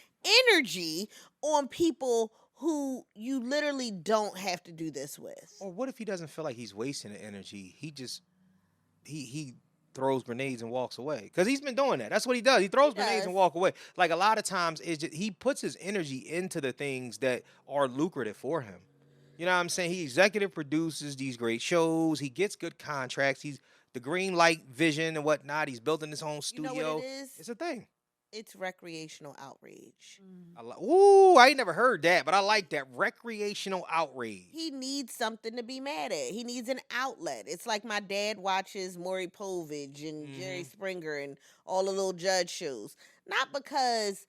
energy on people who you literally don't have to do this with. Or what if he doesn't feel like he's wasting the energy? He just he throws grenades and walks away. Because he's been doing that. That's what he does. He throws grenades and does. walk away. Like a lot of times it's just, he puts his energy into the things that are lucrative for him. You know what I'm saying? He executive produces these great shows. He gets good contracts. He's the green light vision and whatnot. He's building his own You studio. know what it is? It's a thing. It's recreational outrage. Ooh, I ain't never heard that, but I like that. Recreational outrage. He needs something to be mad at. He needs an outlet. It's like my dad watches Maury Povich and Jerry Springer and all the little judge shows. Not because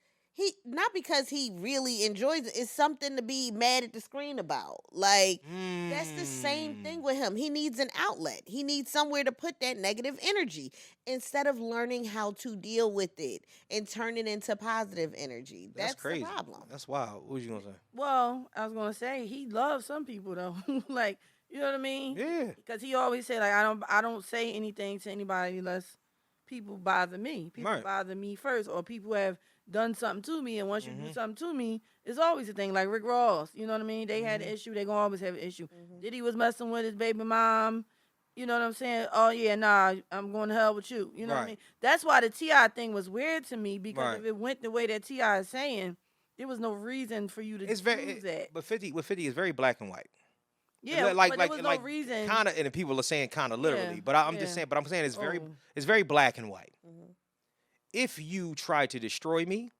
he really enjoys it. It's something to be mad at the screen about. Like that's the same thing with him. He needs an outlet. He needs somewhere to put that negative energy instead of learning how to deal with it and turn it into positive energy. That's crazy. the problem. That's wild. What was you gonna say? Well, I was gonna say he loves some people though. Like, you know what I mean? Yeah. Because he always said like I don't say anything to anybody unless people bother me. People Right. bother me first, or people have done something to me, and once you do something to me, it's always a thing. Like Rick Ross, you know what I mean? They had an issue, they gonna always have an issue. Diddy was messing with his baby mom. You know what I'm saying? Oh yeah, nah, I'm going to hell with you. You know what I mean? That's why the T.I. thing was weird to me, because if it went the way that T.I. is saying, there was no reason for you to do that. But 50 is very black and white. Yeah, like but like there was like no reason. kind of, and people are saying kind of literally, but I'm just saying. But I'm saying it's very black and white. If you try to destroy me,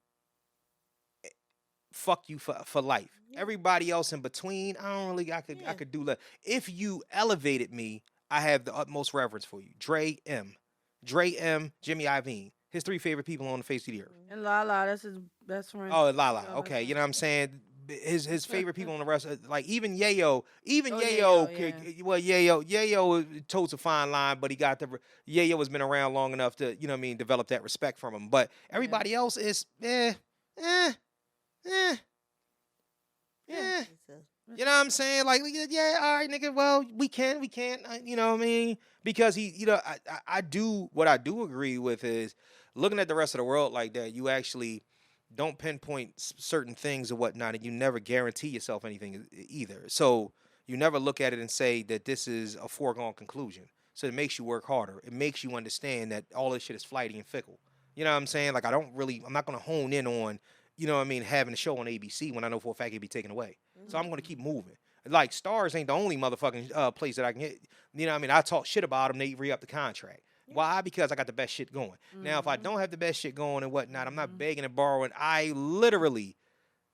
fuck you for life. Everybody else in between, I could do less. If you elevated me, I have the utmost reverence for you. Dre M, Jimmy Iovine, his 3 favorite people on the face of the earth. And Lala, that's his best friend. Oh, Lala. Okay, you know what I'm saying? His favorite people on the rest, like even Yayo, Yayo totes a fine line, but Yayo has been around long enough to, you know what I mean, develop that respect from him. But everybody else is You know what I'm saying? Like, yeah, all right, nigga. Well, we can't. You know what I mean? Because I do agree with is looking at the rest of the world like that. You actually don't pinpoint certain things or whatnot, and you never guarantee yourself anything either. So you never look at it and say that this is a foregone conclusion. So it makes you work harder. It makes you understand that all this shit is flighty and fickle. You know what I'm saying? Like, I'm not going to hone in on, you know what I mean, having a show on ABC when I know for a fact it'd be taken away. So I'm going to keep moving. Like, Stars ain't the only motherfucking place that I can hit. You know what I mean? I talk shit about them. They re-up the contract. Why? Because I got the best shit going. Now, if I don't have the best shit going and whatnot, I'm not begging and borrowing. I literally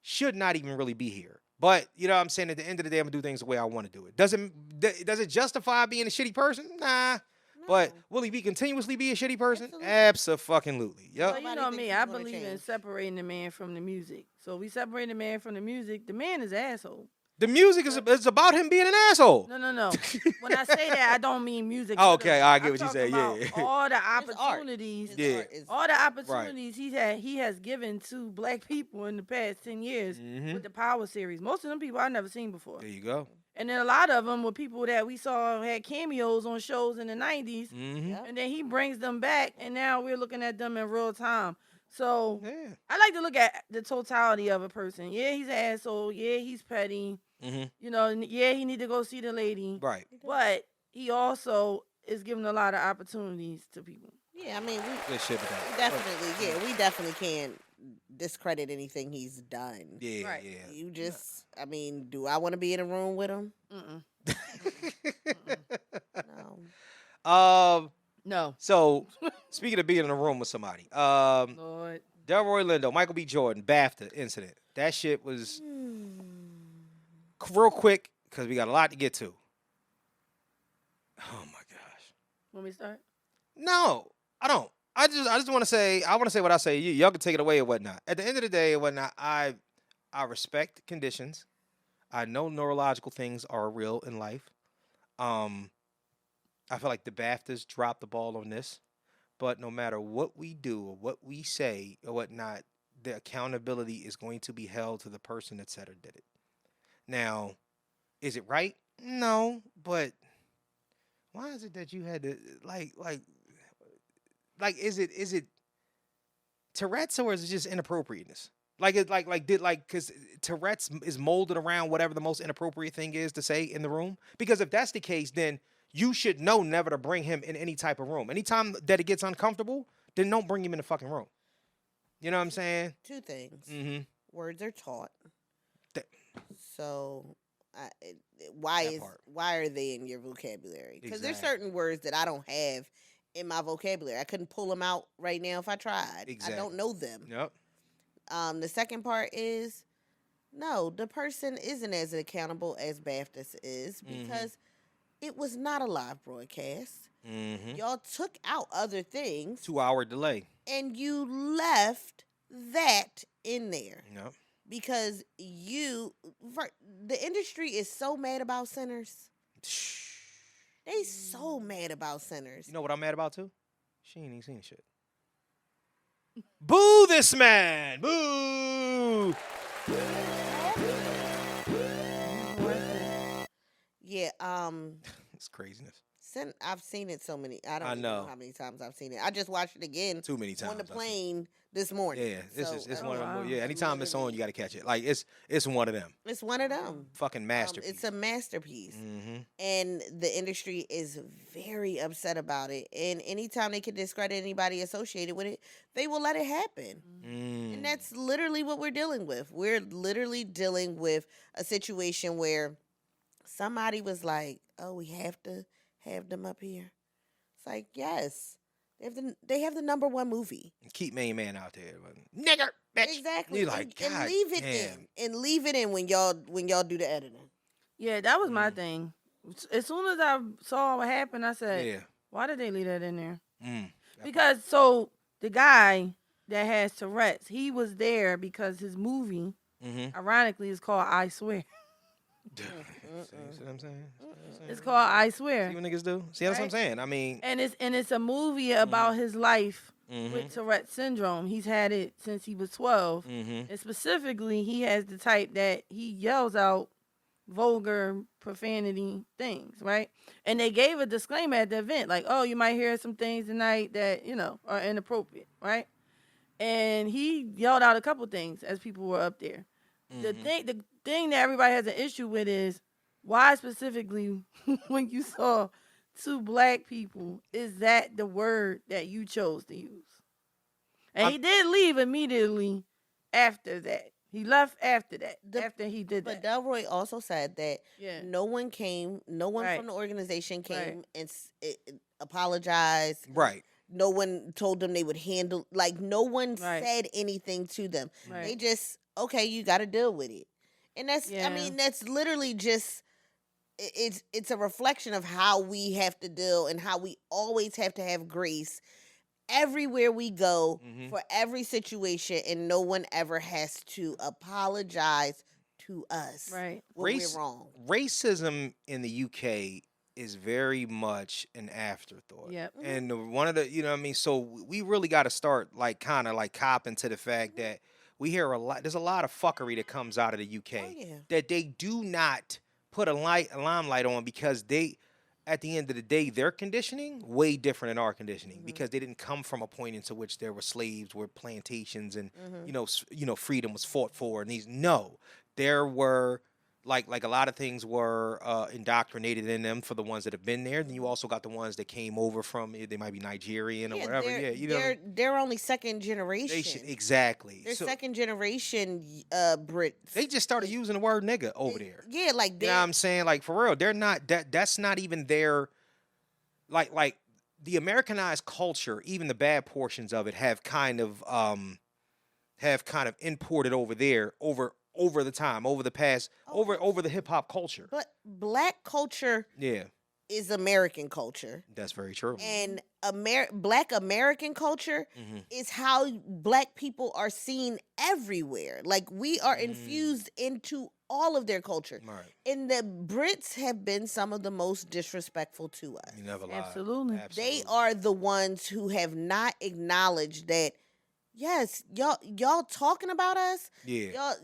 should not even really be here. But, you know what I'm saying? At the end of the day, I'm going to do things the way I want to do it. Does it justify being a shitty person? Nah. No. But will he continuously be a shitty person? Absolutely. Yep. Well, you know me. I believe in separating the man from the music. So we separate the man from the music. The man is an asshole. The music is about him being an asshole. No. When I say that, I don't mean music. Oh, okay, I get what you say. Yeah. All the opportunities. All the opportunities he has given to black people in the past 10 years with the Power series. Most of them people I've never seen before. There you go. And then a lot of them were people that we saw had cameos on shows in the 90s. And then he brings them back, and now we're looking at them in real time. So I like to look at the totality of a person. Yeah, he's an asshole. Yeah, he's petty. You know, yeah, he need to go see the lady. Right. But he also is giving a lot of opportunities to people. Yeah, I mean, we definitely can't discredit anything he's done. Yeah, right. Yeah. You just, I mean, do I want to be in a room with him? No. No. So, speaking of being in a room with somebody, Lord. Delroy Lindo, Michael B. Jordan, BAFTA incident. That shit was real quick because we got a lot to get to. Oh my gosh. Want me to start? No, I don't. I just want to say what I say. Y'all can take it away or whatnot. At the end of the day, whatnot, I respect conditions. I know neurological things are real in life. I feel like the BAFTAs dropped the ball on this, but no matter what we do or what we say or whatnot, the accountability is going to be held to the person that said or did it. Now, is it right? No, but why is it that you had to like is it Tourette's or is it just inappropriateness? Because Tourette's is molded around whatever the most inappropriate thing is to say in the room. Because if that's the case, then you should know never to bring him in any type of room. Anytime that it gets uncomfortable, then don't bring him in the fucking room. You know what I'm saying? Two things. Words are taught. So why are they in your vocabulary? Because there's certain words that I don't have in my vocabulary. I couldn't pull them out right now if I tried. Exactly. I don't know them. Yep. The second part is no, the person isn't as accountable as Baptist is because it was not a live broadcast. Y'all took out other things. 2-hour delay. And you left that in there. Yep. Because the industry is so mad about sinners. They so mad about sinners. You know what I'm mad about too? She ain't even seen shit. Boo this man! Boo! Yeah, It's craziness. I've seen it so many. I don't know. know how many times I've seen it. I just watched it again. Too many times. On the plane this morning. Yeah, it's So, one of them. wow. Yeah, anytime it's on, you got to catch it. Like it's one of them. It's one of them. Fucking masterpiece. It's a masterpiece. And the industry is very upset about it. And anytime they can discredit anybody associated with it, they will let it happen. And that's literally what we're dealing with. We're literally dealing with a situation where somebody was like, oh, we have to have them up here. It's like, yes. They have the number one movie. Keep main man out there. Nigger, bitch. Exactly. You're like, and God leave it damn. in. And leave it in when y'all do the editing. Yeah, that was my thing. As soon as I saw what happened, I said, Yeah. why did they leave that in there? That Because so the guy that has Tourette's, he was there because his movie, ironically, is called I Swear. See what I'm saying? It's called I Swear. See what niggas do? See, that's what I'm saying. I mean, And it's a movie about his life with Tourette's syndrome. He's had it since he was 12. And specifically, he has the type that he yells out vulgar profanity things, right? And they gave a disclaimer at the event, like, oh, you might hear some things tonight that, are inappropriate, right? And he yelled out a couple things as people were up there. The thing that everybody has an issue with is why specifically when you saw two black people, is that the word that you chose to use? And he did leave immediately after that. He left after that, after he did that. But Delroy also said that no one from the organization came and apologized. right. No one told them they would handle, like no one said anything to them. Right. They just, okay, you got to deal with it. And that's, I mean, that's literally just, it's a reflection of how we have to deal and how we always have to have grace everywhere we go for every situation, and no one ever has to apologize to us Right. when we're wrong. Racism in the UK is very much an afterthought. Yep. And one of the, you know what I mean? So we really got to start like kind of like copping to the fact that we hear a lot, there's a lot of fuckery that comes out of the UK that they do not put a limelight on, because they, at the end of the day, their conditioning way different than our conditioning, because they didn't come from a point into which there were slaves, were plantations, and freedom was fought for. And there were like a lot of things were indoctrinated in them for the ones that have been there. Then you also got the ones that came over from, they might be Nigerian or whatever. They're only second generation. Exactly. They're second generation Brits. They just started using the word nigga over there. Yeah, like you know what I'm saying? Like for real, they're not that's not even their like the Americanized culture. Even the bad portions of it have kind of imported over there over the time, over the past, over the hip hop culture. But black culture is American culture. That's very true. And black American culture is how black people are seen everywhere. Like we are infused into all of their culture. Right. And the Brits have been some of the most disrespectful to us. You never lie. Absolutely. They are the ones who have not acknowledged that, yes, y'all talking about us. Yeah, y'all,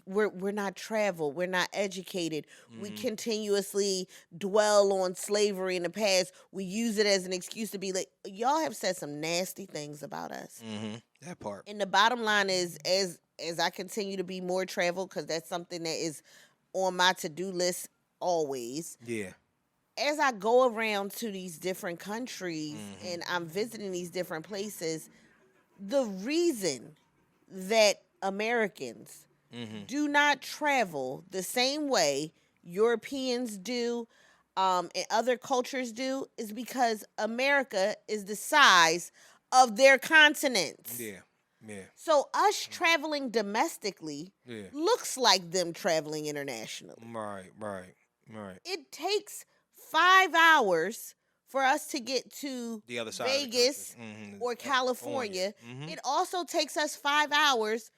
we're not traveled. We're not educated. We continuously dwell on slavery in the past. We use it as an excuse to be like, y'all have said some nasty things about us. That part. And the bottom line is, as I continue to be more traveled, because that's something that is on my to-do list always. Yeah. As I go around to these different countries and I'm visiting these different places, the reason that Americans do not travel the same way Europeans do, and other cultures do is because America is the size of their continents. Yeah. Yeah. So us traveling domestically Yeah. looks like them traveling internationally. Right. Right. Right. It takes 5 hours for us to get to The other side Vegas of the country. or California. Mhm. It also takes us 5 hours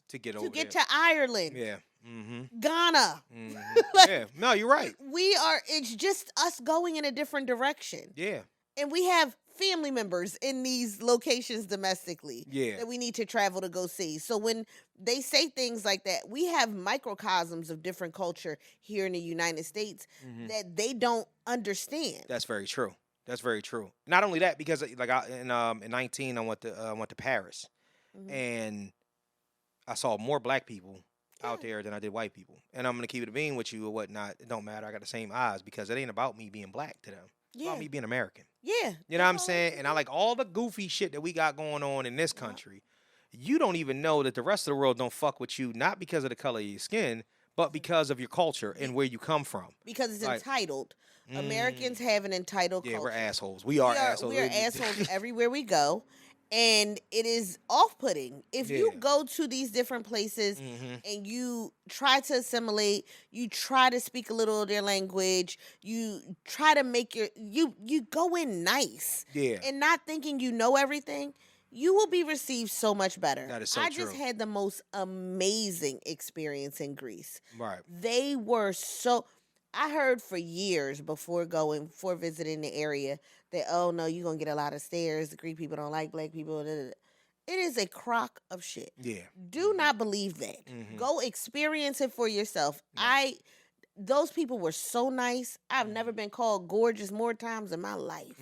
To get to over get there. to Ireland, Yeah. Mm-hmm. Ghana. Mm-hmm. Yeah. No, you're right. It's just us going in a different direction. Yeah. And we have family members in these locations domestically Yeah. that we need to travel to go see. So when they say things like that, we have microcosms of different culture here in the United States that they don't understand. That's very true. That's very true. Not only that, because like in 19, I went to Paris, and I saw more black people out there than I did white people. And I'm gonna keep it a bean with you or whatnot. It don't matter. I got the same eyes because it ain't about me being black to them. It's about me being American. Yeah. You know what I'm saying? And I like all the goofy shit that we got going on in this country. You don't even know that the rest of the world don't fuck with you, not because of the color of your skin, but because of your culture and where you come from. Because it's Like, entitled. Americans have an entitled culture. Yeah, we're assholes. We are assholes. We are assholes everywhere we go. And it is off-putting. If you go to these different places and you try to assimilate, you try to speak a little of their language, you try to make you go in nice and not thinking you know everything, you will be received so much better. That is so I true. just had the most amazing experience in Greece. Right. They were so... I heard for years before visiting the area that, oh no, you're going to get a lot of stares. The Greek people don't like black people. It is a crock of shit. Yeah. Do not believe that. Go experience it for yourself. Those people were so nice. I've never been called gorgeous more times in my life.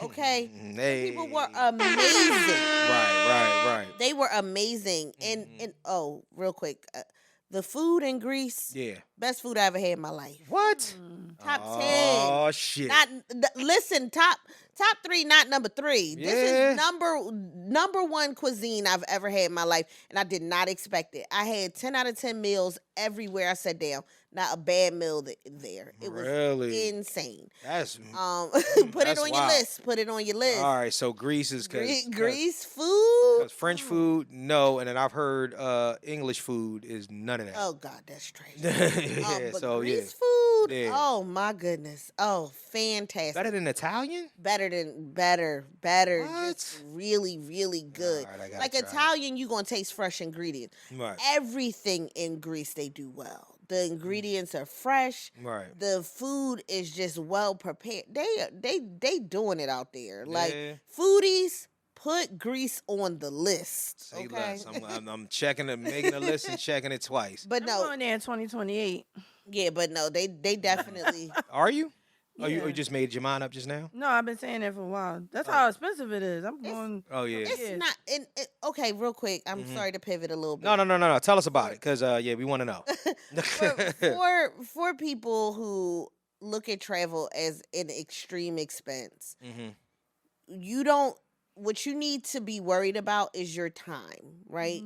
Okay? Hey. People were amazing. Right. They were amazing. And oh, real quick, the food in Greece, best food I ever had in my life. What? Top 10. Oh shit. Listen, top 3, not number 3. Yeah. This is number 1 cuisine I've ever had in my life, and I did not expect it. I had 10 out of 10 meals everywhere I sat down. Not a bad meal there. It was insane. That's put it on your list. Put it on your list. All right, so Greece is Greece food. Because French food, no, and then I've heard English food is none of that. Oh God, that's trash. But so Greece food. Yeah. Oh my goodness. Oh, fantastic. Better than Italian? Better. What? Just really, really good. Right, like Italian, you're gonna taste fresh ingredients. Right. Everything in Greece they do well. The ingredients are fresh. Right. The food is just well prepared. They doing it out there. Like foodies, put Greece on the list. Say okay. less. I'm checking it, making a list and checking it twice. But no, I'm going there in 2028. Yeah, but no, they definitely. Are you? Yeah. Oh, you just made your mind up just now? No, I've been saying that for a while. That's how expensive it is. I'm going. Oh yeah. It's not. Okay, real quick. I'm sorry to pivot a little bit. No. Tell us about it, because we want to know. for people who look at travel as an extreme expense, you don't. What you need to be worried about is your time, right?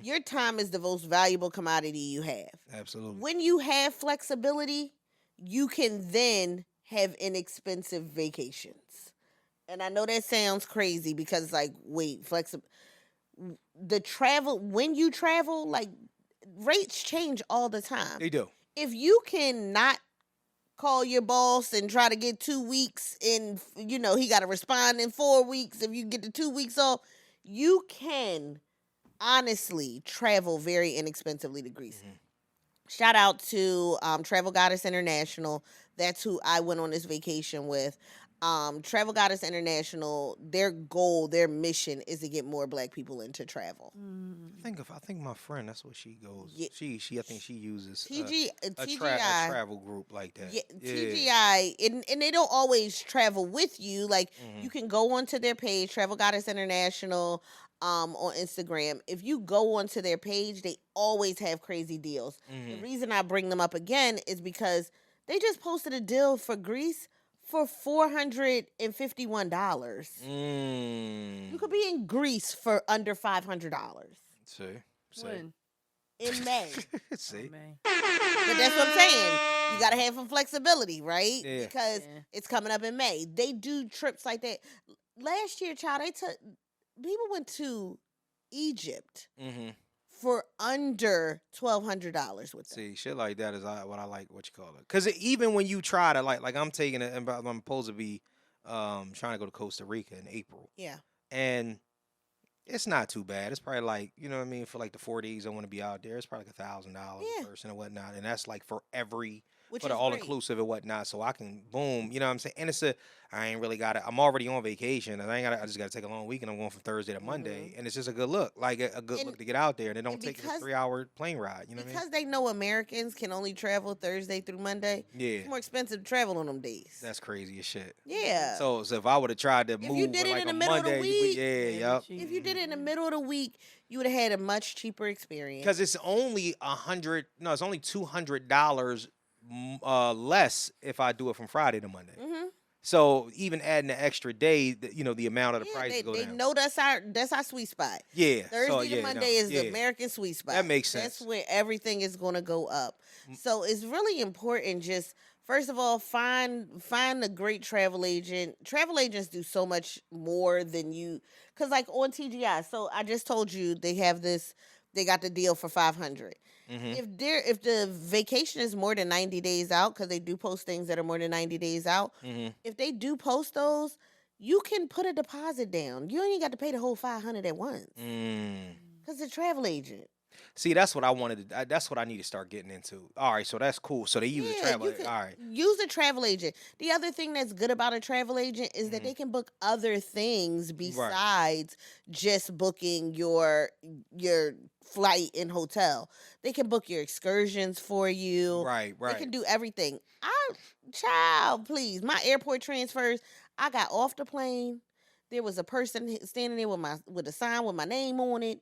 Your time is the most valuable commodity you have. Absolutely. When you have flexibility, you can then have inexpensive vacations. And I know that sounds crazy because it's like, wait, when you travel, like rates change all the time. They do. If you can not call your boss and try to get 2 weeks and he got to respond in 4 weeks, if you get the 2 weeks off, you can honestly travel very inexpensively to Greece. Shout out to Travel Goddess International. That's who I went on this vacation with. Travel Goddess International, their goal, their mission is to get more black people into travel. I think my friend, that's what she goes. Yeah. I think she uses TGI, a travel group like that. Yeah, TGI, and they don't always travel with you. Like you can go onto their page, Travel Goddess International, on Instagram. If you go onto their page, they always have crazy deals. The reason I bring them up again is because they just posted a deal for Greece for $451. You could be in Greece for under $500. See. When? In May. See. May. But that's what I'm saying. You gotta have some flexibility, right? Yeah. Because it's coming up in May. They do trips like that. Last year, child, people went to Egypt for under $1,200 with them. See, shit like that is what I like. What you call it? Because even when you try to like I'm taking it, and I'm supposed to be trying to go to Costa Rica in April. Yeah. And it's not too bad. It's probably like, you know what I mean, for like the 4 days I want to be out there, it's probably like $1,000 a person and whatnot. And that's like for the all inclusive and whatnot. So I can boom, you know what I'm saying? And I ain't really got it. I'm already on vacation and I just gotta take a long week and I'm going from Thursday to Monday. And it's just a good look. Like a good look to get out there and it don't take a 3-hour plane ride. You know what I mean? Because they know Americans can only travel Thursday through Monday. Yeah. It's more expensive to travel on them days. That's crazy as shit. Yeah. So if I would have tried to move you did it like in the a middle Monday, of the week, if you did it in the middle of the week, you would have had a much cheaper experience. Because it's only it's only $200 less if I do it from Friday to Monday. So even adding an extra day, the amount of the price go down. They know that's our sweet spot. Yeah. Thursday to Monday is the American sweet spot. That makes sense. That's where everything is going to go up. So it's really important. Just first of all, find a great travel agent. Travel agents do so much more than you. Because like on TGI, so I just told you they have this. They got the deal for $500. If the vacation is more than 90 days out, because they do post things that are more than 90 days out, if they do post those, you can put a deposit down. You ain't got to pay the whole $500 at once. Because it's a travel agent. See, that's what I wanted to. That's what I need to start getting into. All right, so that's cool. So they use a travel agent. All right, use a travel agent. The other thing that's good about a travel agent is that they can book other things besides just booking your flight and hotel. They can book your excursions for you. Right. They can do everything. Child, please. My airport transfers. I got off the plane. There was a person standing there with a sign with my name on it.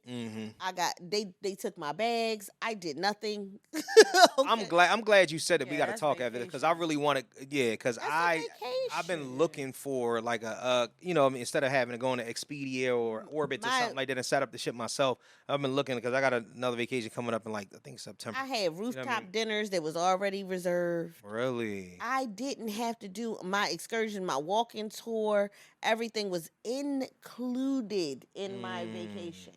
They took my bags. I did nothing. Okay. I'm glad you said it. We got to talk after this because I really want to. Yeah, because I've been looking for like instead of having to go on to Expedia or Orbit or something like that and set up the shit myself. I've been looking because I got another vacation coming up in I think September. I had rooftop dinners that was already reserved. Really? I didn't have to do my excursion, my walk-in tour. Everything was included in my vacation.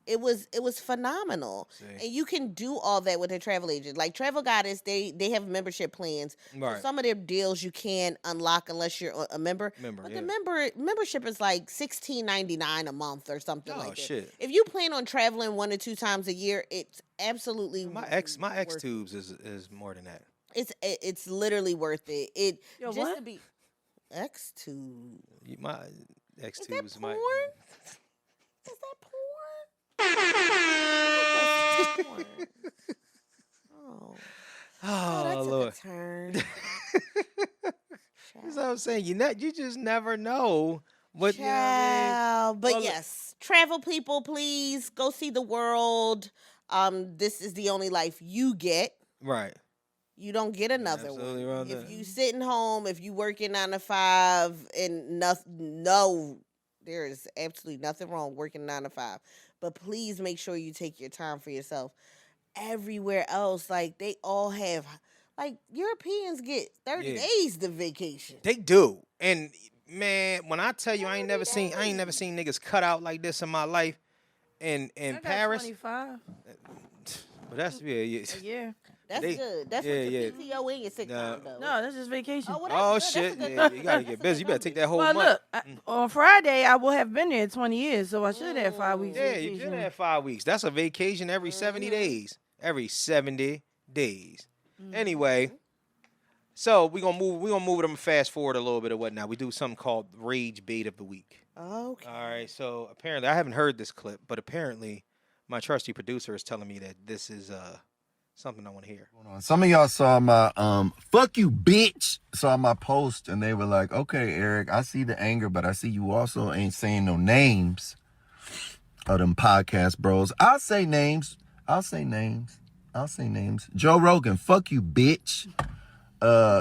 It was phenomenal. See. And you can do all that with a travel agent. Like Travel Goddess, they have membership plans. Right. So some of their deals you can unlock unless you're a member. But the membership is like $16.99 a month or something like that. Shit. If you plan on traveling 1 or 2 times a year, it's absolutely my X tubes is more than that. It's literally worth it. What? To be X tube. My X tube is my. Is that porn? Oh, that Lord. took a turn. That's what I'm saying. You just never know what. Child. You know what I mean? Yes, travel people, please go see the world. This is the only life you get. Right. You don't get another one. Right. If you sitting home, if you working 9 to 5, and there is absolutely nothing wrong working 9 to 5. But please make sure you take your time for yourself. Everywhere else, like they all have, like Europeans get 30 days to vacation. They do, and man, when I tell you, I ain't never seen niggas cut out like this in my life. In Paris, 25. But that's Yeah. That's good. That's what your PTO and your sick time, though. No, that's just vacation. Shit. You gotta get busy. You better take that whole month. Look, on Friday, I will have been there 20 years, so I should have 5 weeks. Yeah, you should have 5 weeks. That's a vacation every 70 days. Every 70 days. Anyway, so we're gonna move it and fast forward a little bit or whatnot. We do something called Rage Bait of the Week. Okay. All right. So apparently, I haven't heard this clip, but apparently, my trusty producer is telling me that this is something I want to hear. Some of y'all saw my fuck you bitch saw my post and they were like, okay, Eric, I see the anger, but I see you also ain't saying no names of them podcast bros. I'll say names. Joe Rogan, fuck you bitch.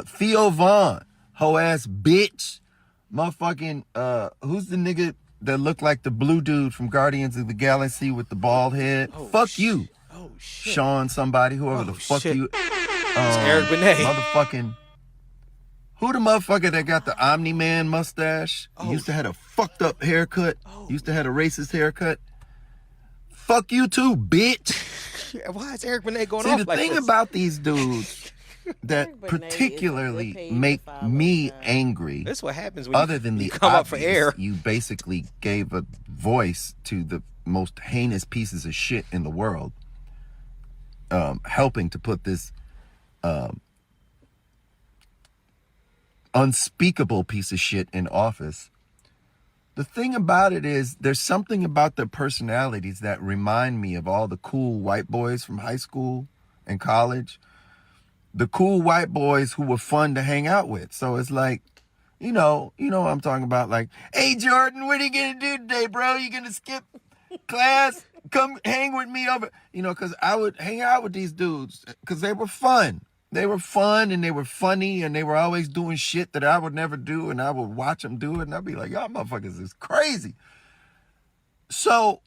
Theo Vaughn, hoe ass bitch. Motherfucking who's the nigga that looked like the blue dude from Guardians of the Galaxy with the bald head? Fuck you. shit. Sean somebody, whoever the fuck shit. you. It's Eric Benet. Motherfucking. Who the motherfucker that got the Omni-Man mustache? He used to have a fucked up haircut. Used to have a racist haircut. Fuck you too, bitch. Why is Eric Benet going See, off the like thing this? about these dudes that Eric Benet is a good particularly page to make follow, me man. angry, This is what happens when other you, than you the come obvious, up for air. you basically gave a voice to the most heinous pieces of shit in the world, helping to put this unspeakable piece of shit in office. The thing about it is, there's something about their personalities that remind me of all the cool white boys from high school and college. The cool white boys who were fun to hang out with. So it's like, you know what I'm talking about. Like, hey, Jordan, what are you going to do today, bro? You going to skip class? Come hang with me over. Because I would hang out with these dudes because they were fun. They were fun and they were funny and they were always doing shit that I would never do, and I would watch them do it and I'd be like, y'all motherfuckers is crazy. So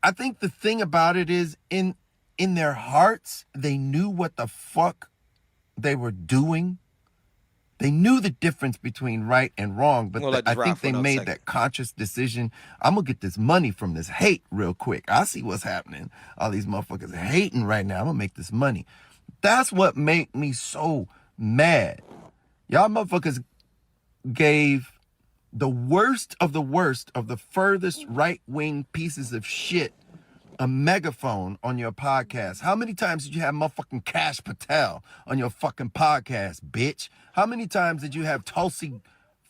I think the thing about it is in their hearts, they knew what the fuck they were doing. They knew the difference between right and wrong, but I think they made that conscious decision. I'm going to get this money from this hate real quick. I see what's happening. All these motherfuckers are hating right now. I'm going to make this money. That's what made me so mad. Y'all motherfuckers gave the worst of the furthest right-wing pieces of shit a megaphone on your podcast. How many times did you have motherfucking Cash Patel on your fucking podcast, bitch? How many times did you have Tulsi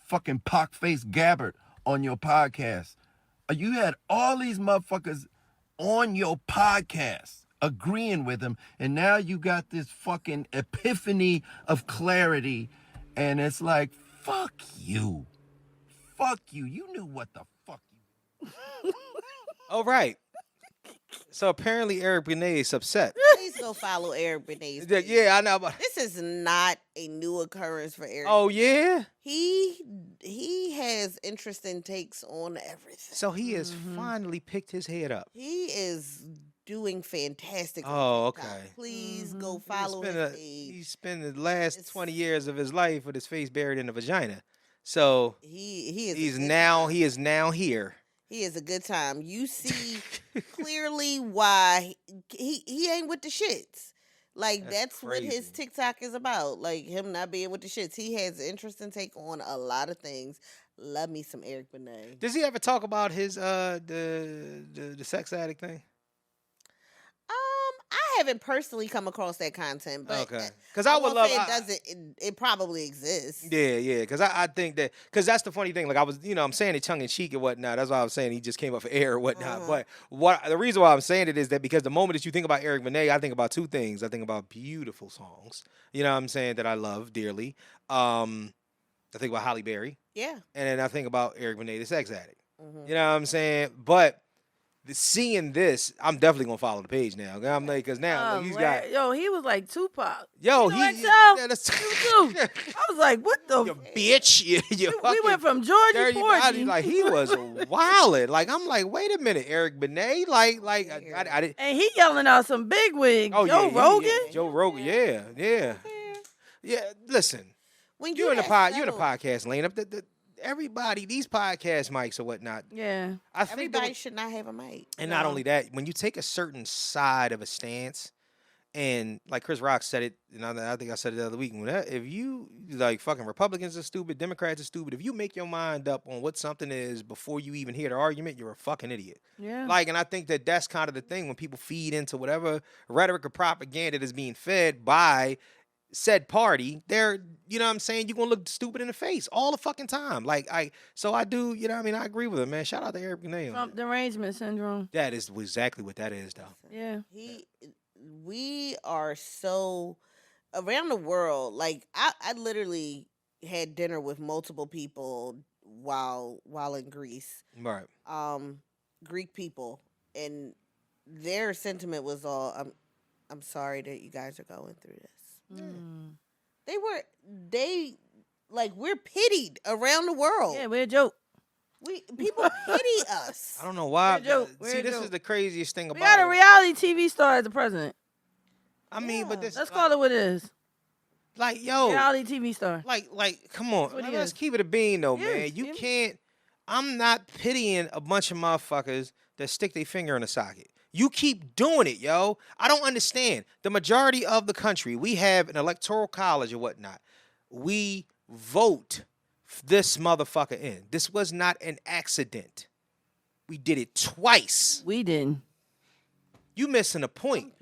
fucking pock-face Gabbard on your podcast? You had all these motherfuckers on your podcast agreeing with him, and now you got this fucking epiphany of clarity, and it's like, fuck you. Fuck you. You knew what the fuck you. All right. So apparently Eric Benet is upset. Please go follow Eric Benet's. Yeah, I know. But This is not a new occurrence for Eric. oh yeah. He has interesting takes on everything. So he has finally picked his head up. He is doing fantastic. on Oh, TikTok. okay. Please go follow his He page. spent the last It's- 20 years of his life with his face buried in a vagina. So He is. he is now here. He is a good time. You see clearly why he ain't with the shits. Like that's what his crazy. TikTok is about. Like him not being with the shits. He has an interesting take on a lot of things. Love me some Eric Benet. Does he ever talk about his the sex addict thing? I haven't personally come across that content, but Okay. Because I would won't love say it doesn't. It probably exists. Yeah. Because I think that, because that's the funny thing. Like I was, I'm saying it tongue in cheek and whatnot. That's why I was saying he just came up for air or whatnot. But the reason why I'm saying it is that because the moment that you think about Eric Benet, I think about two things. I think about beautiful songs, you know what I'm saying, that I love dearly. I think about Halle Berry. Yeah. And then I think about Eric Benet, the sex addict. Mhm. You know what I'm saying? But seeing this, I'm definitely gonna follow the page now. I'm like, because now like, he's got. Yo, he was like Tupac. Yo, You know he. what, Yeah, that's You too. I was like, what the? you bitch. We went from Georgie dirty Porgy. body. Like he was wildin'. Like I'm like, wait a minute, Eric Benet. Like I didn't. And he yelling out some big wigs. Oh Joe yeah, Rogan. Joe Rogan. Yeah. Listen, When you're in the have you're in the settled- podcast lane. Everybody, these podcast mics or whatnot. Yeah. I think Everybody should not have a mic. and not only that, when you take a certain side of a stance, and like Chris Rock said it, and I think I said it the other week. If you like fucking Republicans are stupid, Democrats are stupid. If you make your mind up on what something is before you even hear the argument, you're a fucking idiot. Yeah. Like, and I think that that's kind of the thing when people feed into whatever rhetoric or propaganda that is being fed by said party, they're, you know what I'm saying, you're gonna look stupid in the face all the fucking time. So I do, you know what I mean, I agree with him, man. Shout out to Eric Benet. Trump derangement syndrome. That is exactly what that is, though. Yeah. We are so around the world. Like I literally had dinner with multiple people while in Greece. Right. Greek people, and their sentiment was all, I'm sorry that you guys are going through this. Mm. We're pitied around the world. Yeah, we're a joke. People pity us. I don't know why. We're See, a this joke. is the craziest thing We about got a it. reality TV star as the president. I mean, but this Let's call it what it is. like, yo, Reality TV star. like, come on, what he let's is. keep it a bean though, He man. is. You He- can't. I'm not pitying a bunch of motherfuckers that stick their finger in a socket. You keep doing it, yo. I don't understand. The majority of the country, we have an electoral college or whatnot. We vote this motherfucker in. This was not an accident. We did it twice. We didn't. You missing a point.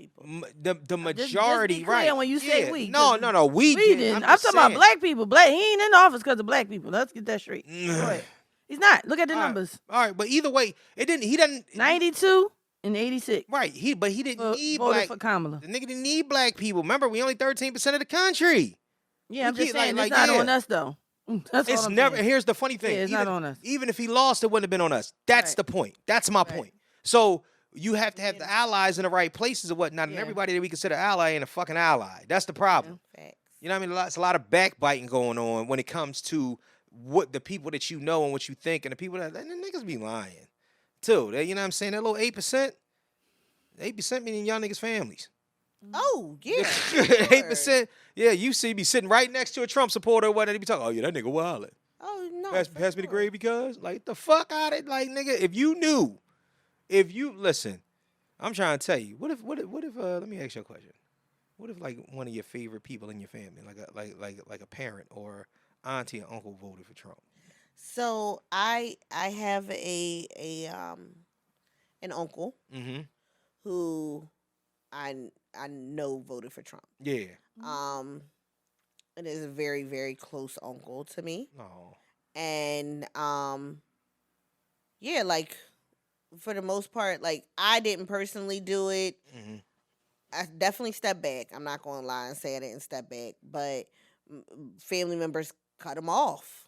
The Just majority, be clear right? when you say we. No, 'cause we We didn't. didn't. I'm I'm just talking about saying. black people. He ain't in the office because of black people. Let's get that straight. Go ahead. He's not. Look at the All right. numbers. All right, but either way, it didn't. He doesn't. 92 and 86. Right. He didn't need Voted black. for Kamala. The nigga didn't need black people. Remember, we only 13% of the country. Yeah, I'm You just keep- saying like, it's not yeah. on us though. That's It's all I'm never. saying. Here's the funny thing. Yeah, it's even, not on us. Even if he lost, it wouldn't have been on us. That's Right. the point. That's my point. So you have to have the allies in the right places and whatnot, and Yeah. everybody that we consider ally ain't a fucking ally. That's the problem. Facts. You know what I mean? It's a lot of backbiting going on when it comes to what the people that you know and what you think, and the people that the niggas be lying too. You know what I'm saying? That little 8%, 8% meaning y'all niggas' families. Oh, yeah. 8%. Yeah, you see me sitting right next to a Trump supporter or whatever. They be talking, oh yeah, that nigga wildin'. Oh, no. Pass me the gravy, cuz. Like, the fuck out of it. Like, nigga, if you listen, I'm trying to tell you, what if let me ask you a question. What if like one of your favorite people in your family, like a parent or auntie or uncle voted for Trump? So I have an uncle Mm-hmm. who I know voted for Trump. Yeah. It is a very, very close uncle to me. No. And yeah, like for the most part, like I didn't personally do it. Mm-hmm. I definitely stepped back. I'm not going to lie and say I didn't step back, but family members cut him off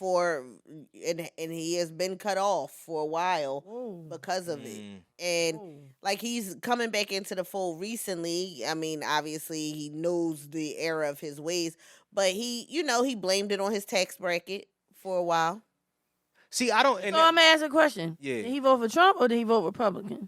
and he has been cut off for a while because of it. And like he's coming back into the fold recently. I mean, obviously he knows the error of his ways, but he blamed it on his tax bracket for a while. See, I don't. So I'm gonna ask a question. Yeah. Did he vote for Trump or did he vote Republican?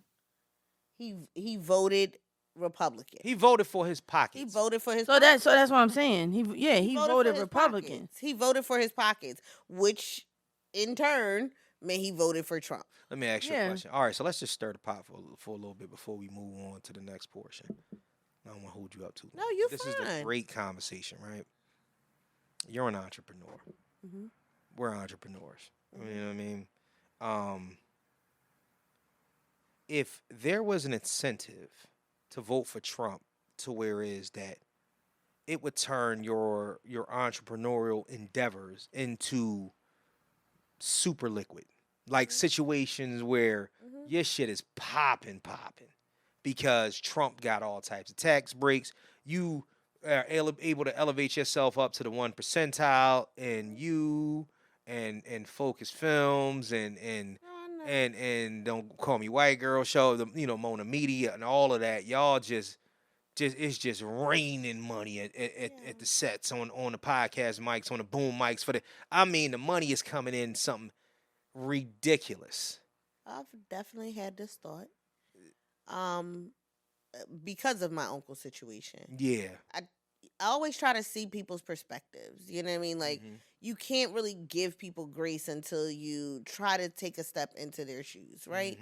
He voted Republican. He voted for his pockets. He voted for his So that's what I'm saying. He voted for his Republican. pockets. He voted for his pockets, which in turn meant he voted for Trump. Let me ask you a question. All right, so let's just stir the pot for a little bit before we move on to the next portion. I don't want to hold you up too long. No, you're This fine. is a great conversation, right? You're an entrepreneur. Mm-hmm. We're entrepreneurs. You know what I mean? If there was an incentive to vote for Trump to where is that it would turn your entrepreneurial endeavors into super liquid. Like situations where your shit is popping because Trump got all types of tax breaks. You are able to elevate yourself up to the 1 percentile, and you and Focus Films and Don't Call Me White Girl show, Mona Media and all of that. Y'all just it's just raining money at the sets on the podcast mics, on the boom mics the money is coming in something ridiculous. I've definitely had this thought. Because of my uncle's situation. Yeah. I always try to see people's perspectives. You know what I mean? Like you can't really give people grace until you try to take a step into their shoes, right?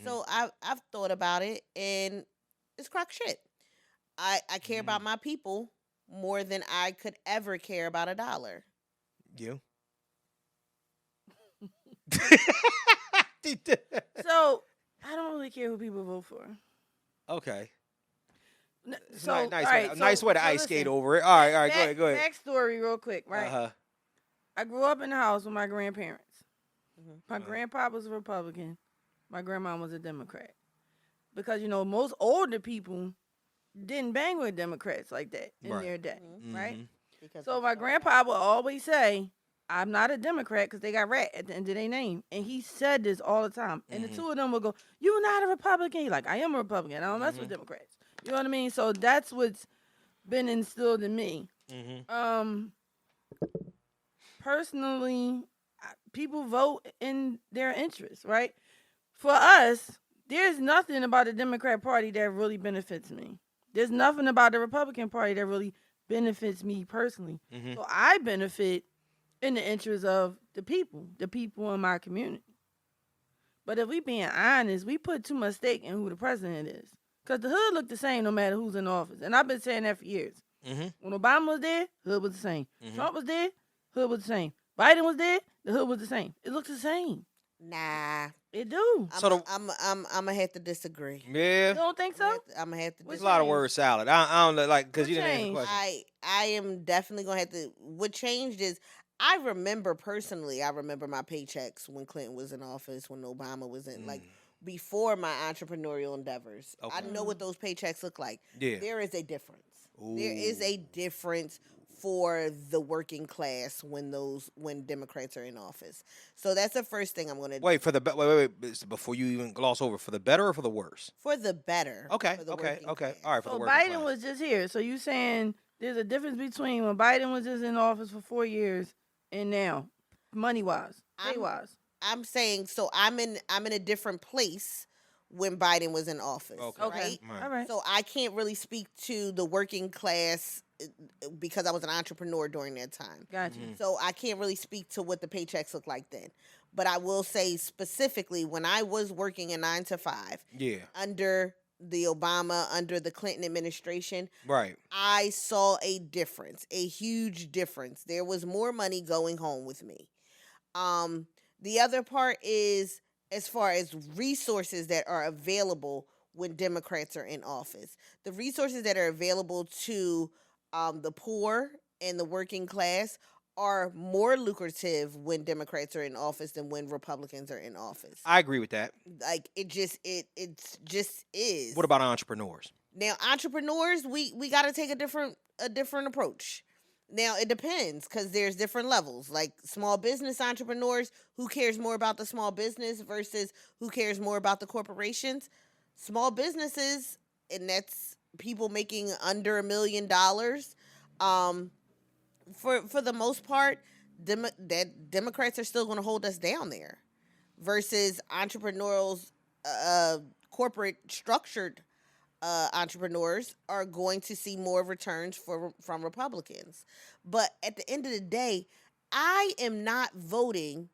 So I've thought about it, and it's crock shit. I care about my people more than I could ever care about $1. You? So I don't really care who people vote for. Okay. So Nice way to ice skate listen. over it. All right, go ahead. Backstory real quick, right? Uh-huh. I grew up in the house with my grandparents. My grandpa was a Republican. My grandma was a Democrat. Because, most older people didn't bang with Democrats like that in their day, right? So my grandpa would always say, I'm not a Democrat because they got rat at the end of their name. And he said this all the time. And the two of them would go, you're not a Republican. He's like, I am a Republican. I don't mess with Democrats. You know what I mean? So that's what's been instilled in me. Personally, people vote in their interests, right? For us, there's nothing about the Democrat Party that really benefits me. There's nothing about the Republican Party that really benefits me personally. Mhm. So I benefit in the interest of the people in my community. But if we being honest, we put too much stake in who the president is. Because the hood look the same no matter who's in office. And I've been saying that for years. Mhm. When Obama was there, hood was the same. Mhm. Trump was there, hood was the same. Biden was there, the hood was the same. It looks the same. Nah. It do. I'm gonna have to disagree. Yeah. You don't think so? I'm gonna have to. There's a What lot of changed? word salad. I don't know, like, because you What didn't answer the changed? question. I am definitely gonna have to. What changed is I remember personally. I remember my paychecks when Clinton was in office, when Obama was in, like before my entrepreneurial endeavors. I Okay. know what those paychecks look like. Yeah. There is a difference. There is a difference for the working class when Democrats are in office. So that's the first thing I'm gonna do. Wait, wait. Before you even gloss over, for the better or for the worse? For the better. Okay, for the okay. working All class. right, for So the working Biden class. was just here. So you saying there's a difference between when Biden was just in office for 4 years and now, money wise, pay wise. I'm saying so. I'm in a different place when Biden was in office. Okay. Right. Right. All right. So I can't really speak to the working class because I was an entrepreneur during that time. Got you. So I can't really speak to what the paychecks look like then. But I will say specifically when I was working a 9 to 5 Yeah. under the Obama, under the Clinton administration, Right. I saw a difference, a huge difference. There was more money going home with me. The other part is as far as resources that are available when Democrats are in office. The resources that are available to the poor and the working class are more lucrative when Democrats are in office than when Republicans are in office. I agree with that. Like it just is. What about entrepreneurs? Now entrepreneurs, we got to take a different approach. Now it depends because there's different levels. Like small business entrepreneurs, who cares more about the small business versus who cares more about the corporations? Small businesses, and that's people making under $1 million. For the most part, Democrats are still going to hold us down there, versus entrepreneurial, corporate structured entrepreneurs are going to see more returns from Republicans. But at the end of the day, I am not voting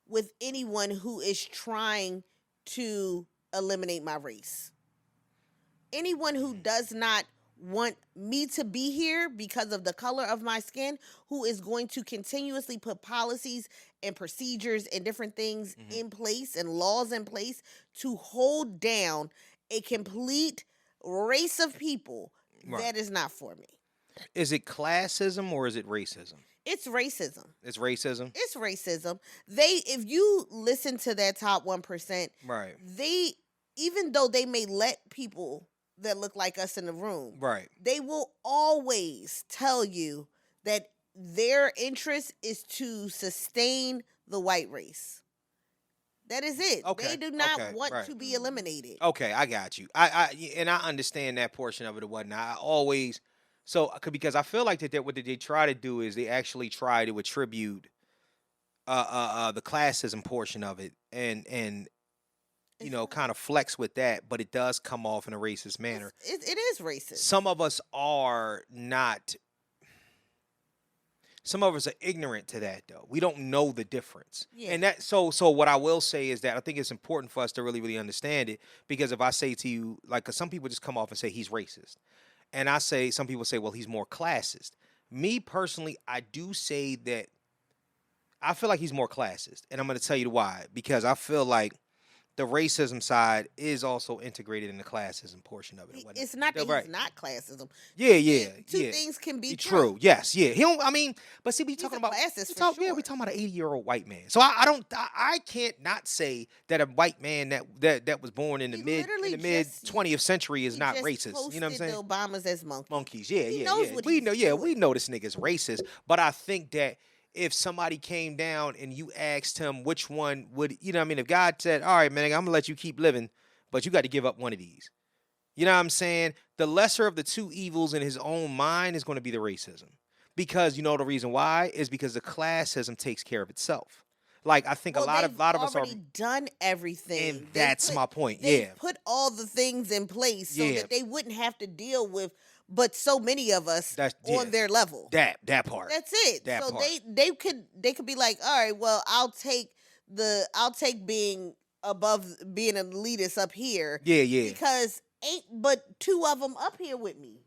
with anyone who is trying to eliminate my race. Anyone who does not want me to be here because of the color of my skin, who is going to continuously put policies and procedures and different things in place and laws in place to hold down a complete race of people, Right. that is not for me. Is it classism or is it racism? It's racism. It's racism. It's racism. If you listen to that top 1%, Right. they, even though they may let people that look like us in the room, Right. they will always tell you that their interest is to sustain the white race. That is it. Okay, They do not okay, want right. to be eliminated. Okay, I got you. And I understand that portion of it or whatnot. I always because I feel like that what they try to do is they actually try to attribute the classism portion of it and kind of flex with that, but it does come off in a racist manner. It is racist. Some of us are not. Some of us are ignorant to that, though. We don't know the difference. Yeah. And that so what I will say is that I think it's important for us to really, really understand it, because if I say to you, like, 'cause some people just come off and say he's racist. And some people say, well, he's more classist. Me personally, I do say that I feel like he's more classist. And I'm going to tell you why. Because I feel like the racism side is also integrated in the classism portion of it. and whatnot. It's not that Right. he's not classism. Yeah. Two things can be true. Yes, yeah. He don't. I mean, but see, we He's talking a about classist we for talk, Yeah, sure. we talking about an 80-year-old white man. So I can't not say that a white man that was born in the He mid literally 20th century is He not just racist. You know what I'm saying? posted the Obamas as monkeys. Monkeys. Yeah, He yeah, knows yeah. what We he's know. Yeah, we doing. know this nigga's racist. But I think that if somebody came down and you asked him which one would, what I mean, if God said, "All right, man, I'm gonna let you keep living, but you got to give up one of these." You know what I'm saying? The lesser of the two evils in his own mind is going to be the racism. Because you know the reason why is because the classism takes care of itself. Like I think a lot of us are already done everything. and that's my point. They Yeah. put all the things in place so Yeah. that they wouldn't have to deal with, but so many of us on their level. That part. That's it. That so part. they could be like, all right, well, I'll take being above, being an elitist up here. Yeah. Because ain't but two of them up here with me.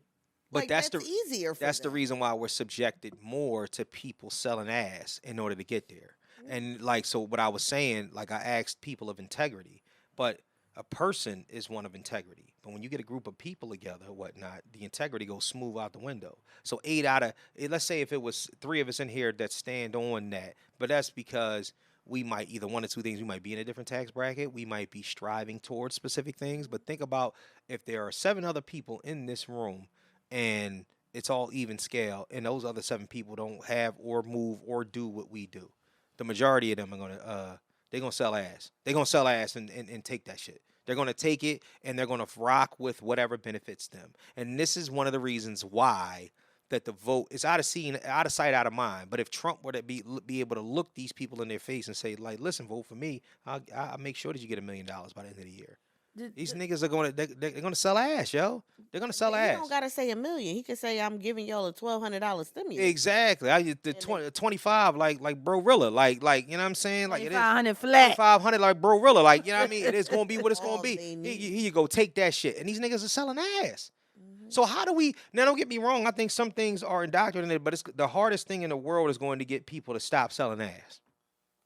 But like, that's easier for that's the them. reason why we're subjected more to people selling ass in order to get there. And like so what I was saying, like I asked people of integrity, but a person is one of integrity. But when you get a group of people together or whatnot, the integrity goes smooth out the window. So 8 out of let's say if it was 3 of us in here that stand on that, but that's because we might either one or two things. We might be in a different tax bracket. We might be striving towards specific things. But think about if there are 7 other people in this room and it's all even scale, and those other 7 people don't have or move or do what we do. The majority of them are they're gonna sell ass. They're gonna sell ass and take that shit. They're gonna take it and they're gonna rock with whatever benefits them. And this is one of the reasons why that the vote is out of sight, out of mind. But if Trump were to be able to look these people in their face and say, like, listen, vote for me, I'll make sure that you get $1 million by the end of the year. These niggas are they're gonna sell ass, yo. They're gonna sell ass. He don't gotta say $1 million. He could say, I'm giving y'all a $1,200 stimulus. Exactly. The 25 like Bro Rilla, like you know what I'm saying, like it is 500 flat. 500 like Bro Rilla, like you know what I mean. It is gonna be what it's gonna All be. they Here need. you go, take that shit. And these niggas are selling ass. So how do we now? Don't get me wrong. I think some things are indoctrinated, but it's the hardest thing in the world is going to get people to stop selling ass.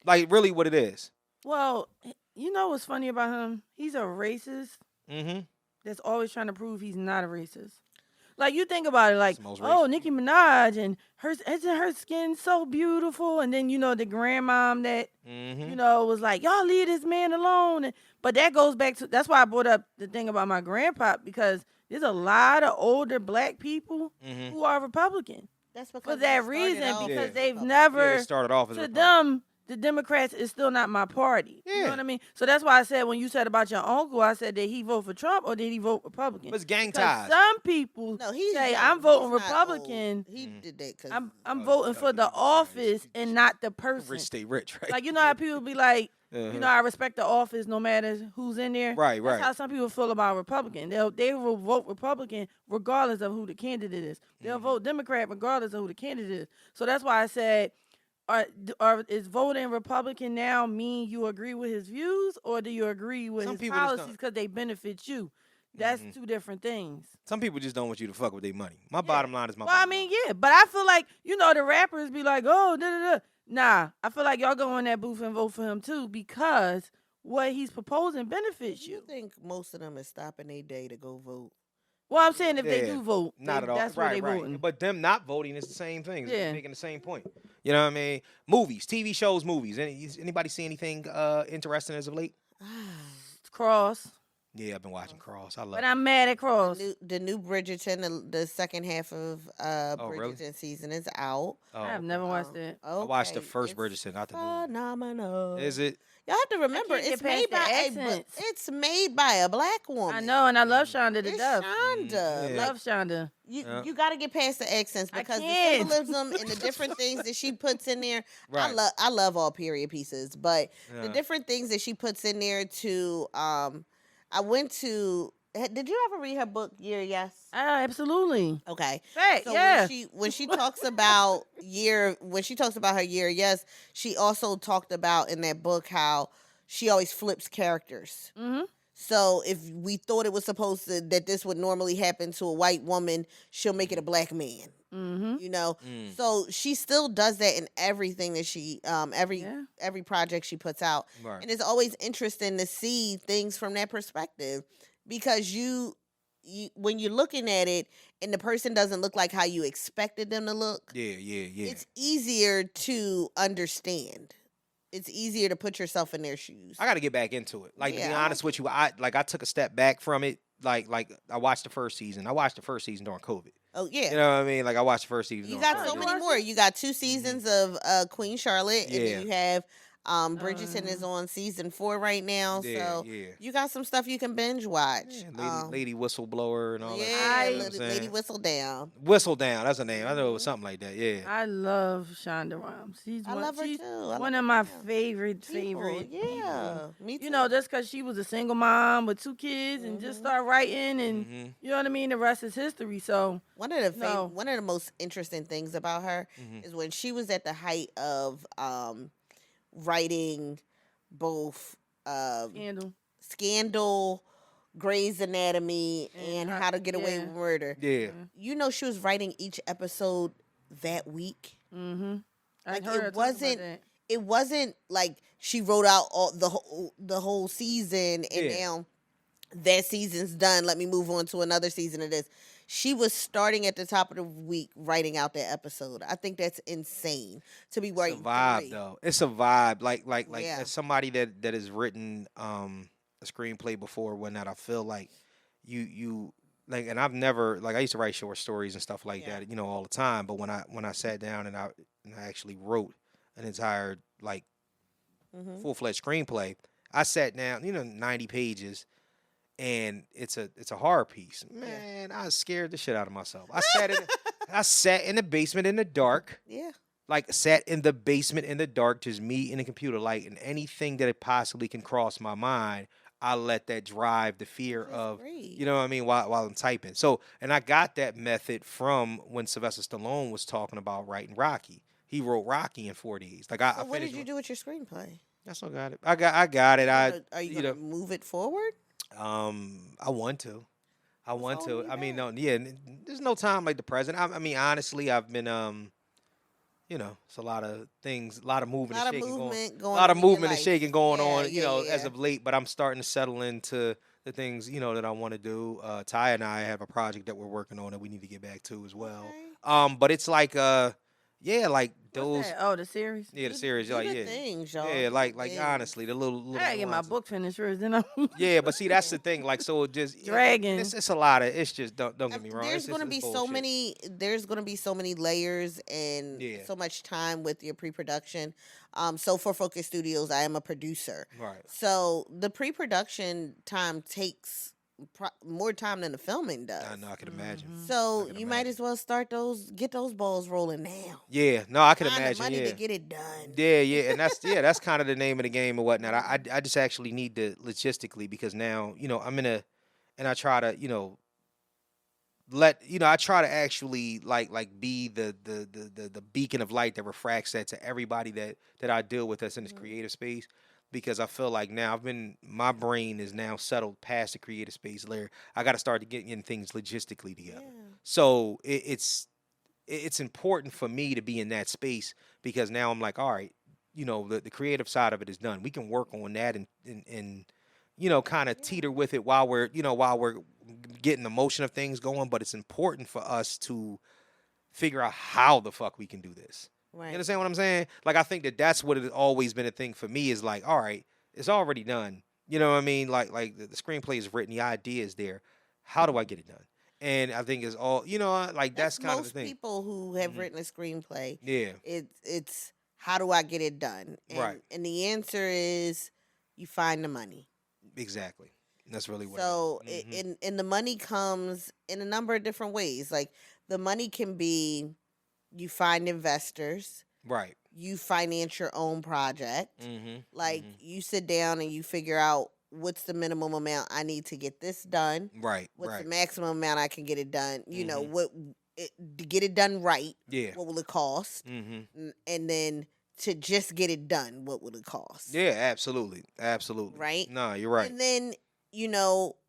Like really, what it is. Well, you know what's funny about him? He's a racist Mm-hmm. that's always trying to prove he's not a racist. Like you think about it, like, the most oh, racist. Nicki Minaj and isn't her skin so beautiful? And then the grandmom that Mm-hmm. was like, y'all leave this man alone. But that goes back to that's why I brought up the thing about my grandpa, because there's a lot of older black people Mm-hmm. who are Republican That's because for they that started reason, off because as they've Republican. never They started off as to a Republican. them. The Democrats is still not my party. You know Yeah. what I mean? So that's why I said when you said about your uncle, I said, did he vote for Trump or did he vote Republican? It's gang Because ties. some people No, he's say young. I'm voting He's not Republican. old. He did that because I'm voting for the office and not the person. Rich stay rich, right? Like you know how people be like, Uh-huh. I respect the office no matter who's in there. Right. That's how some people feel about Republican. They will vote Republican regardless of who the candidate is. They'll vote Democrat regardless of who the candidate is. So that's why I said, is voting Republican now mean you agree with his views, or do you agree with Some his people just policies because they benefit you? That's two different things. Some people just don't want you to fuck with their money. My bottom line is my Well, I bottom mean, line. yeah, but I feel like the rappers be like, oh, da da da. Nah, I feel like y'all go in that booth and vote for him too, because what he's proposing benefits you you. think most of them is stopping their day to go vote. Well, I'm saying if they Yeah, do vote, Not at all. that's where right, they voting. But them not voting is the same thing. It's Yeah. making the same point. You know what I mean? Movies, TV shows, movies. Anybody see anything interesting as of late? Cross, Yeah, I've been watching Cross. I love but it. I'm mad at Cross. The new Bridgerton, the second half of Oh, really? Bridgerton season is out. Oh, I've never watched it. I watched the Okay, first it's Bridgerton, not the new. phenomenal. Is it? Y'all have to remember, can't it's get made by past the accents. it's made by a black woman. I know, and I love Shonda to It's death. Shonda. Yeah. I love Shonda. You got to get past the accents I because the can't. symbolism and the different things that she puts in there. Right. I love all period pieces, but the Yeah. different things that she puts in there to I went to. Did you ever read her book Year Yes? Absolutely. Okay. Fact, So yeah. when she talks about her year, yes, she also talked about in that book how she always flips characters. Mm-hmm. So if we thought it was supposed to that this would normally happen to a white woman, she'll make it a black man. Mm-hmm. You know, Mm. so she still does that in everything that she every project she puts out, Right. and it's always interesting to see things from that perspective because you when you're looking at it and the person doesn't look like how you expected them to look, Yeah. it's easier to understand. It's easier to put yourself in their shoes. I got to get back into it. Like to be Yeah, honest with you, I took a step back from it. Like I watched the first season. I watched the first season during COVID. Oh yeah. You know what I mean? Like I watched the first season. You during got so COVID. many more. You got 2 seasons of Queen Charlotte, and Yeah. then you have Bridgerton is on season 4 right now, Yeah, so yeah. you got some stuff you can binge watch. Yeah, lady whistleblower and all that. Yeah, Shit, you know what I'm Lady saying? Whistle Down. Whistle down. That's her name. I know it was something like that. Yeah. I love Shonda Rhimes. I love her She's too. I one love of my her. favorite People, yeah, me too. You know, just because she was a single mom with 2 kids and just started writing, and you know what I mean. The rest is history. So one of the most interesting things about her is when she was at the height of writing both Scandal, Grey's Anatomy, and How to Get Away with Murder. Yeah. You know, she was writing each episode that week. Mm-hmm. Like it wasn't like she wrote out all the whole season and now that season's done. Let me move on to another season of this. She was starting at the top of the week writing out that episode. I think that's insane to be writing. It's a vibe 3. though. It's a vibe. Like Yeah. as somebody that has written a screenplay before, whatnot, I feel like you like, and I've never, like, I used to write short stories and stuff like that, you know, all the time. But when I sat down and I actually wrote an entire like full-fledged screenplay, I sat down, 90 pages. And it's a horror piece. Man, I scared the shit out of myself. I sat in the basement in the dark. Yeah. Like, sat in the basement in the dark, just me and the computer light, and anything that it possibly can cross my mind, I let that drive the fear of, you know what I mean, while I'm typing. So, and I got that method from when Sylvester Stallone was talking about writing Rocky. He wrote Rocky in 4 days. Like, I what did you do with your screenplay? I still got it. I got it. Are you gonna move it forward? I want to. I mean, no, yeah. There's no time like the present. I mean, honestly, I've been, it's a lot of things, a lot of movement and shaking going, a lot of movement and shaking going on, as of late. But I'm starting to settle into the things, that I want to do. Tya and I have a project that we're working on that we need to get back to as well. Okay. But it's like, like those. What's that? Oh, the series. Yeah, the series. Do Like, the yeah, things, y'all. yeah, like honestly, the little. I gotta get my nuances. book finished first, then I. Yeah, but see, that's the thing. Like, so it just Dragging. It's a lot of. It's just don't get me wrong. There's gonna be so many. There's gonna be so many layers and so much time with your pre-production. So for Focus Studios, I am a producer. Right. So the pre-production time takes more time than the filming does. I know. I can imagine. So you might as well get those balls rolling now. Yeah. No, I can Find imagine. the money Yeah. to get it done. Yeah, and that's kind of the name of the game or whatnot. I just actually need to logistically, because now I'm in a, and I try to I try to actually like be the beacon of light that refracts that to everybody that I deal with that's in this creative space. Because I feel like now my brain is now settled past the creative space layer. I got to start getting things logistically together. Yeah. So it's important for me to be in that space, because now I'm like, all right, the creative side of it is done. We can work on that and kind of teeter with it while we're getting the motion of things going. But it's important for us to figure out how the fuck we can do this. Right. You understand what I'm saying? Like, I think that's what it has always been a thing for me, is like, all right, it's already done. You know what I mean? Like the screenplay is written, the idea is there. How do I get it done? And I think it's all, like that's kind of the thing. Most people who have written a screenplay, Yeah. It's how do I get it done? And, Right. And the answer is you find the money. Exactly. That's really what So it is. and the money comes in a number of different ways. Like the money can be you find investors. Right. You finance your own project. Mm-hmm. Like you sit down and you figure out what's the minimum amount I need to get this done. Right. What's the maximum amount I can get it done? You know to get it done right. Yeah. What will it cost? Mm-hmm. And then to just get it done, what will it cost? Yeah, absolutely. Right? No, you're right. And then,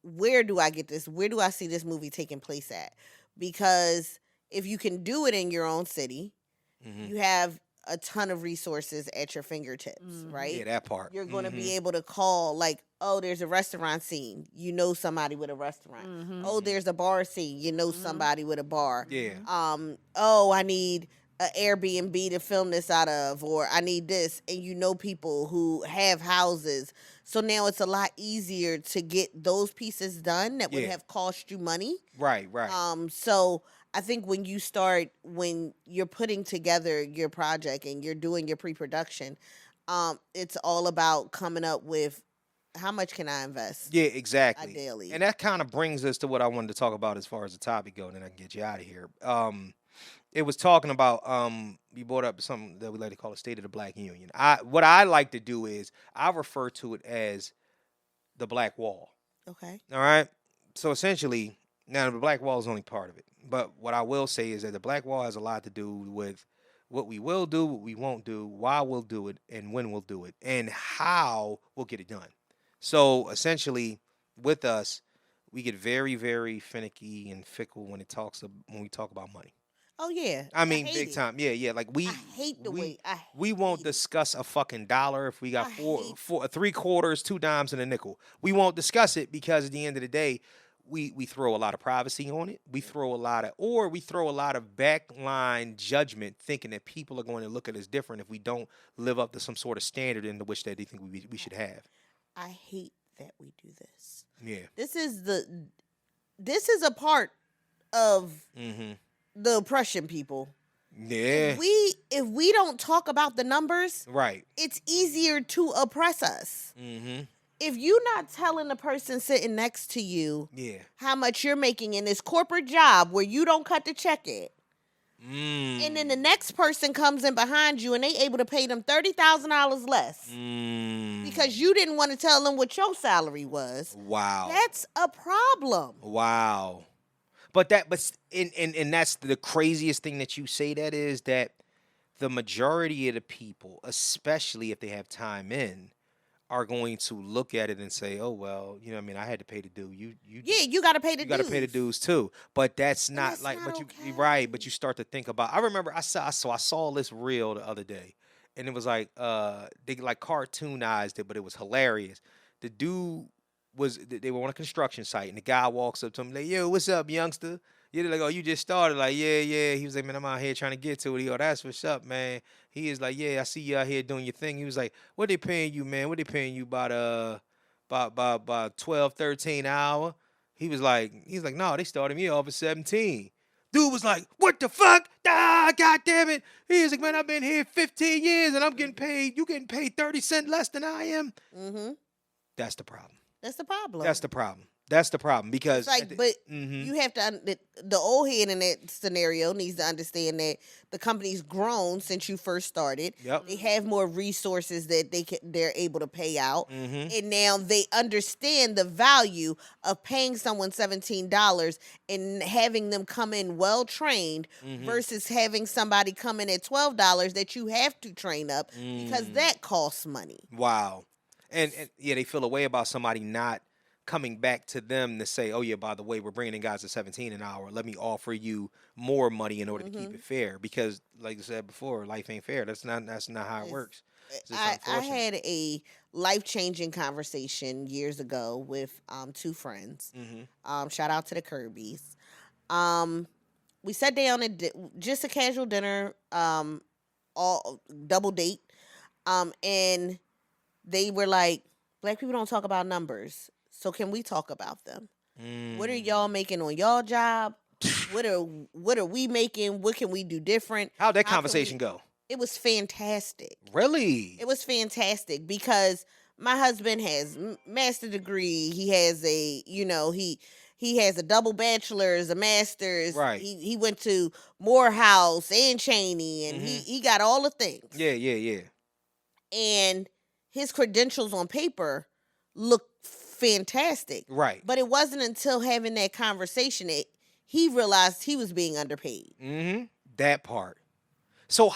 where do I get this? Where do I see this movie taking place at? Because if you can do it in your own city, you have a ton of resources at your fingertips, right? Yeah, that part. You're going to be able to call, like, oh, there's a restaurant scene. You know somebody with a restaurant. Oh, there's a bar scene. You know somebody with a bar. Yeah. Oh, I need an Airbnb to film this out of, or I need this. And you know people who have houses. So now it's a lot easier to get those pieces done that would have cost you money. Right. So I think when you're putting together your project and you're doing your pre-production, It's all about coming up with how much can I invest. Yeah, exactly. Ideally. And that kind of brings us to what I wanted to talk about as far as the topic goes, and then I can get you out of here. It was talking about you brought up something that we like to call a state of the black union. What I like to do is I refer to it as the black wall. Okay. All right. So essentially, now the black wall is only part of it. But what I will say is that the black wall has a lot to do with what we will do, what we won't do, why we'll do it, and when we'll do it, and how we'll get it done. So essentially, with us, we get very, very finicky and fickle when we talk about money. Oh yeah. I mean, hate big it. time. Yeah. Like we I hate the way. we won't hate it. discuss a fucking dollar if we got I four, hate- four, three quarters, 2 dimes, and a nickel. We won't discuss it because at the end of the day, we throw a lot of privacy on it. We throw a lot of backline judgment, thinking that people are going to look at us different if we don't live up to some sort of standard in which that they think we should have. I hate that we do this. Yeah. This is a part of Mm-hmm. the oppression, people. Yeah. If we don't talk about the numbers, Right. it's easier to oppress us. Mm-hmm. If you're not telling the person sitting next to you Yeah. how much you're making in this corporate job where you don't cut the check it, Mm. and then the next person comes in behind you and they able to pay them $30,000 less because you didn't want to tell them what your salary was, Wow. that's a problem. Wow. And that's the craziest thing that you say that is that the majority of the people, especially if they have time in, are going to look at it and say, "Oh well, I mean, I had to pay the due. You got to pay the you got to pay the dues too." But that's not that's like, not but okay. you right. But you start to think about. I remember I saw this reel the other day, and it was like they like cartoonized it, but it was hilarious. The dude they were on a construction site, and the guy walks up to him like, "Yo, what's up, youngster?" Yeah, they're like, "Oh, you just started." Like, yeah. He was like, "Man, I'm out here trying to get to it." He go, "That's what's up, man." He is like, "Yeah, I see you out here doing your thing." He was like, "What they paying you, man? What they paying you about 12, 13 an hour?" He's like, "No, they started me off at 17." Dude was like, "What the fuck? Ah, god damn it." He was like, "Man, I've been here 15 years and I'm getting paid. You getting paid 30 cents less than I am." Mm-hmm. That's the problem. That's the problem. That's the problem because It's like, but you have to. The old head in that scenario needs to understand that the company's grown since you first started. Yep. They have more resources that they're able to pay out, and now they understand the value of paying someone $17 and having them come in well trained versus having somebody come in at $12 that you have to train up because that costs money. Wow. And yeah, they feel a way about somebody not coming back to them to say, "Oh yeah, by the way, we're bringing in guys at 17 an hour. Let me offer you more money in order to keep it fair." Because, like I said before, life ain't fair. That's not how it works. It's just I unfortunate. had a life-changing conversation years ago with 2 friends. Shout out to the Kirby's. We sat down and just a casual dinner, all double date, and they were like, "Black people don't talk about numbers, so can we talk about them? What are y'all making on y'all job? What are we making? What can we do different?" How'd that How can conversation we-" go? It was fantastic. Really? It was fantastic because my husband has master degree. He has a, he has a double bachelor's, a master's. Right. He went to Morehouse and Cheney, and he got all the things. Yeah. And his credentials on paper look fantastic. Right. But it wasn't until having that conversation that he realized he was being underpaid. That part. So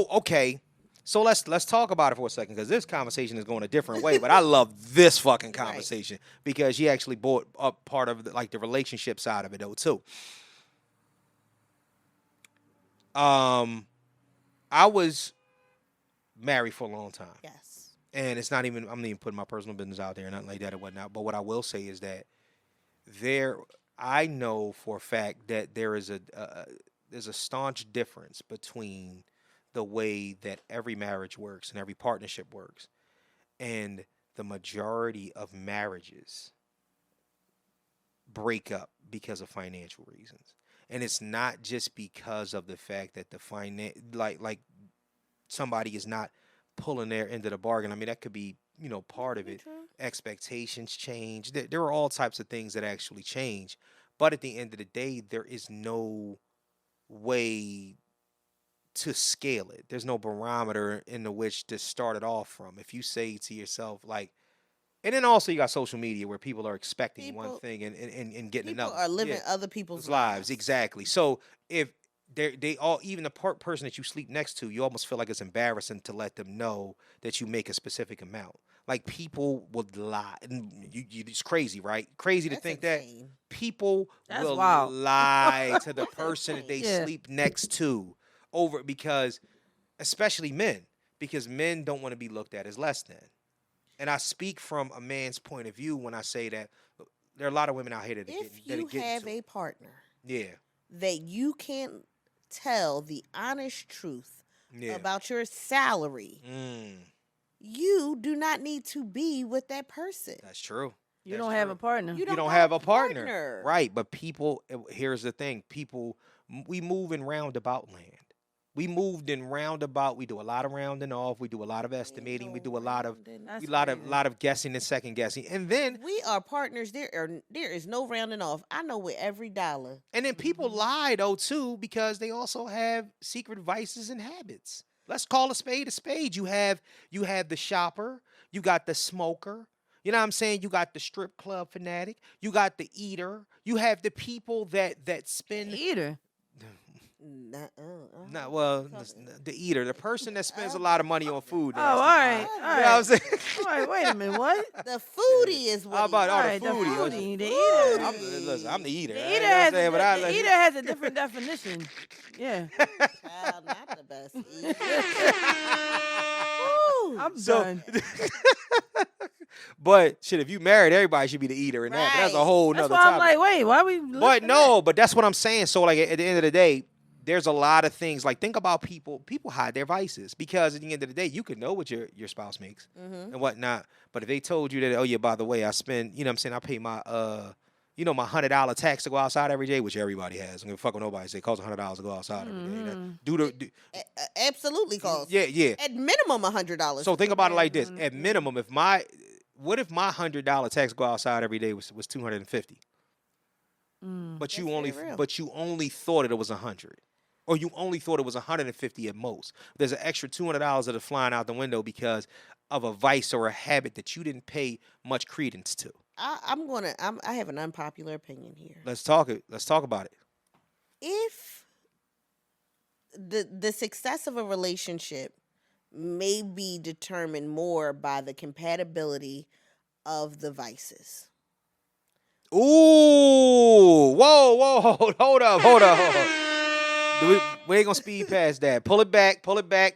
okay. So let's talk about it for a second because this conversation is going a different way. But I love this fucking conversation because she actually brought up part of the relationship side of it though too. I was married for a long time. Yes. And it's not even, I'm not even putting my personal business out there or nothing like that or whatnot. But what I will say is that I know for a fact that there's a staunch difference between the way that every marriage works and every partnership works and the majority of marriages break up because of financial reasons. And it's not just because of the fact that the like somebody is not pulling their end of the bargain. I mean, that could be, part of it. True. Expectations change. There are all types of things that actually change. But at the end of the day, there is no way to scale it. There's no barometer in which to start it off from. If you say to yourself, like, and then also you got social media where people are expecting one thing and getting People another. are living other people's lives. Exactly. So if they all, even the person that you sleep next to, you almost feel like it's embarrassing to let them know that you make a specific amount. Like, people would lie, and it's crazy, right? Crazy to think insane. that people That's will wild. lie to the person that they Yeah. sleep next to over, because, especially men, because men don't want to be looked at as less than. And I speak from a man's point of view when I say that there are a lot of women out here that If that you get have into a it. partner Yeah. that you can't tell the honest truth Yeah. about your salary, you do not need to be with that person. That's true. You That's don't have true. a partner. You You don't have a partner. Right, but people, here's the thing. People, we move in roundabout land. We moved in roundabout. We do a lot of rounding off. We do a lot of estimating. We do a lot of That's lot crazy. of guessing and second guessing. And then We are partners. There is no rounding off. I know with every dollar. people lie though too, because they also have secret vices and habits. Let's call a spade a spade. You have the shopper, you got the smoker, you know what I'm saying? You got the strip club fanatic, you got the eater, you have the people that spend Eater. not well the eater, the person that spends a lot of money on food. Oh, all right. All You know what I'm right. saying? All right, wait a minute. What? The foodie is what How about All all right, the the foodie? foodie, the eater. Listen, I'm the eater. The you know eater what I'm has saying? But I the let- eater has a different definition. Yeah. child, not the best. Woo. I'm So- done. But shit, if you married, everybody should be the eater in that. But that's a Right. whole That's nother why I'm topic. like, wait, why we? But no, but that's what I'm saying. So like at the end of the day, there's a lot of things. Like, think about people. People hide their vices because at the end of the day, you can know what your spouse makes and whatnot. But if they told you that, oh yeah, by the way, I spend, you know what I'm saying, I pay my my $100 tax to go outside every day, which everybody has. I'm gonna fuck with nobody. Say it costs $100 to go outside every day. Do Absolutely costs. yeah. At minimum $100. So think about it like this: at minimum, if my $100 tax to go outside every day was $250, but you only very real. thought it was 100, or you only thought it was 150 at most. There's an extra $200 that are flying out the window because of a vice or a habit that you didn't pay much credence to. I have an unpopular opinion here. Let's talk about it. If the success of a relationship may be determined more by the compatibility of the vices. Ooh, whoa, hold up. We ain't gonna speed past that. Pull it back,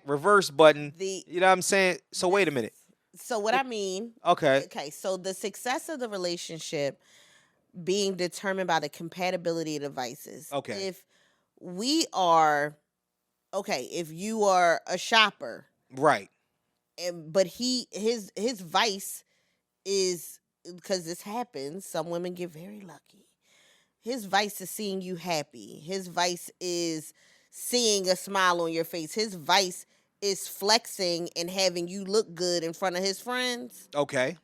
reverse button. You know what I'm saying? So wait a minute. So what I mean, Okay. So the success of the relationship being determined by the compatibility of the vices. Okay. If we are if you are a shopper, Right. but his vice is, because this happens, some women get very lucky. His vice is seeing you happy. His vice is seeing a smile on your face. His vice is flexing and having you look good in front of his friends. Okay.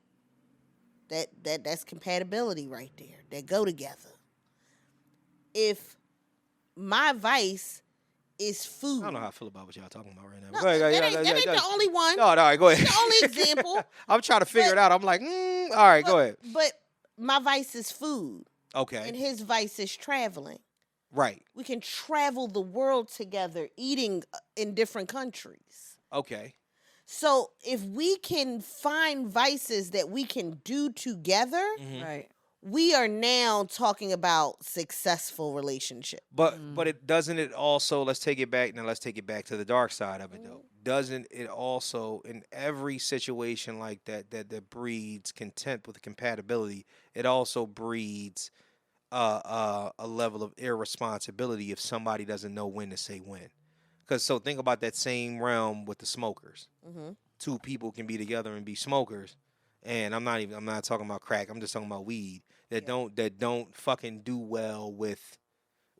That's compatibility right there. That go together. If my vice is food. I don't know how I feel about what y'all talking about right now. No, Go ahead, that ain't the only one. No, all right, go ahead. The only example. I'm trying to figure it out. I'm like, all right, go ahead. But my vice is food. Okay. And his vice is traveling. Right. We can travel the world together, eating in different countries. Okay. So if we can find vices that we can do together, Right. we are now talking about successful relationship. But it doesn't it also, let's take it back to the dark side of it though. Doesn't it also, in every situation like that breeds content with compatibility, it also breeds a level of irresponsibility if somebody doesn't know when to say when. Because so think about that same realm with the smokers. Two people can be together and be smokers, and I'm not talking about crack. I'm just talking about weed that don't fucking do well with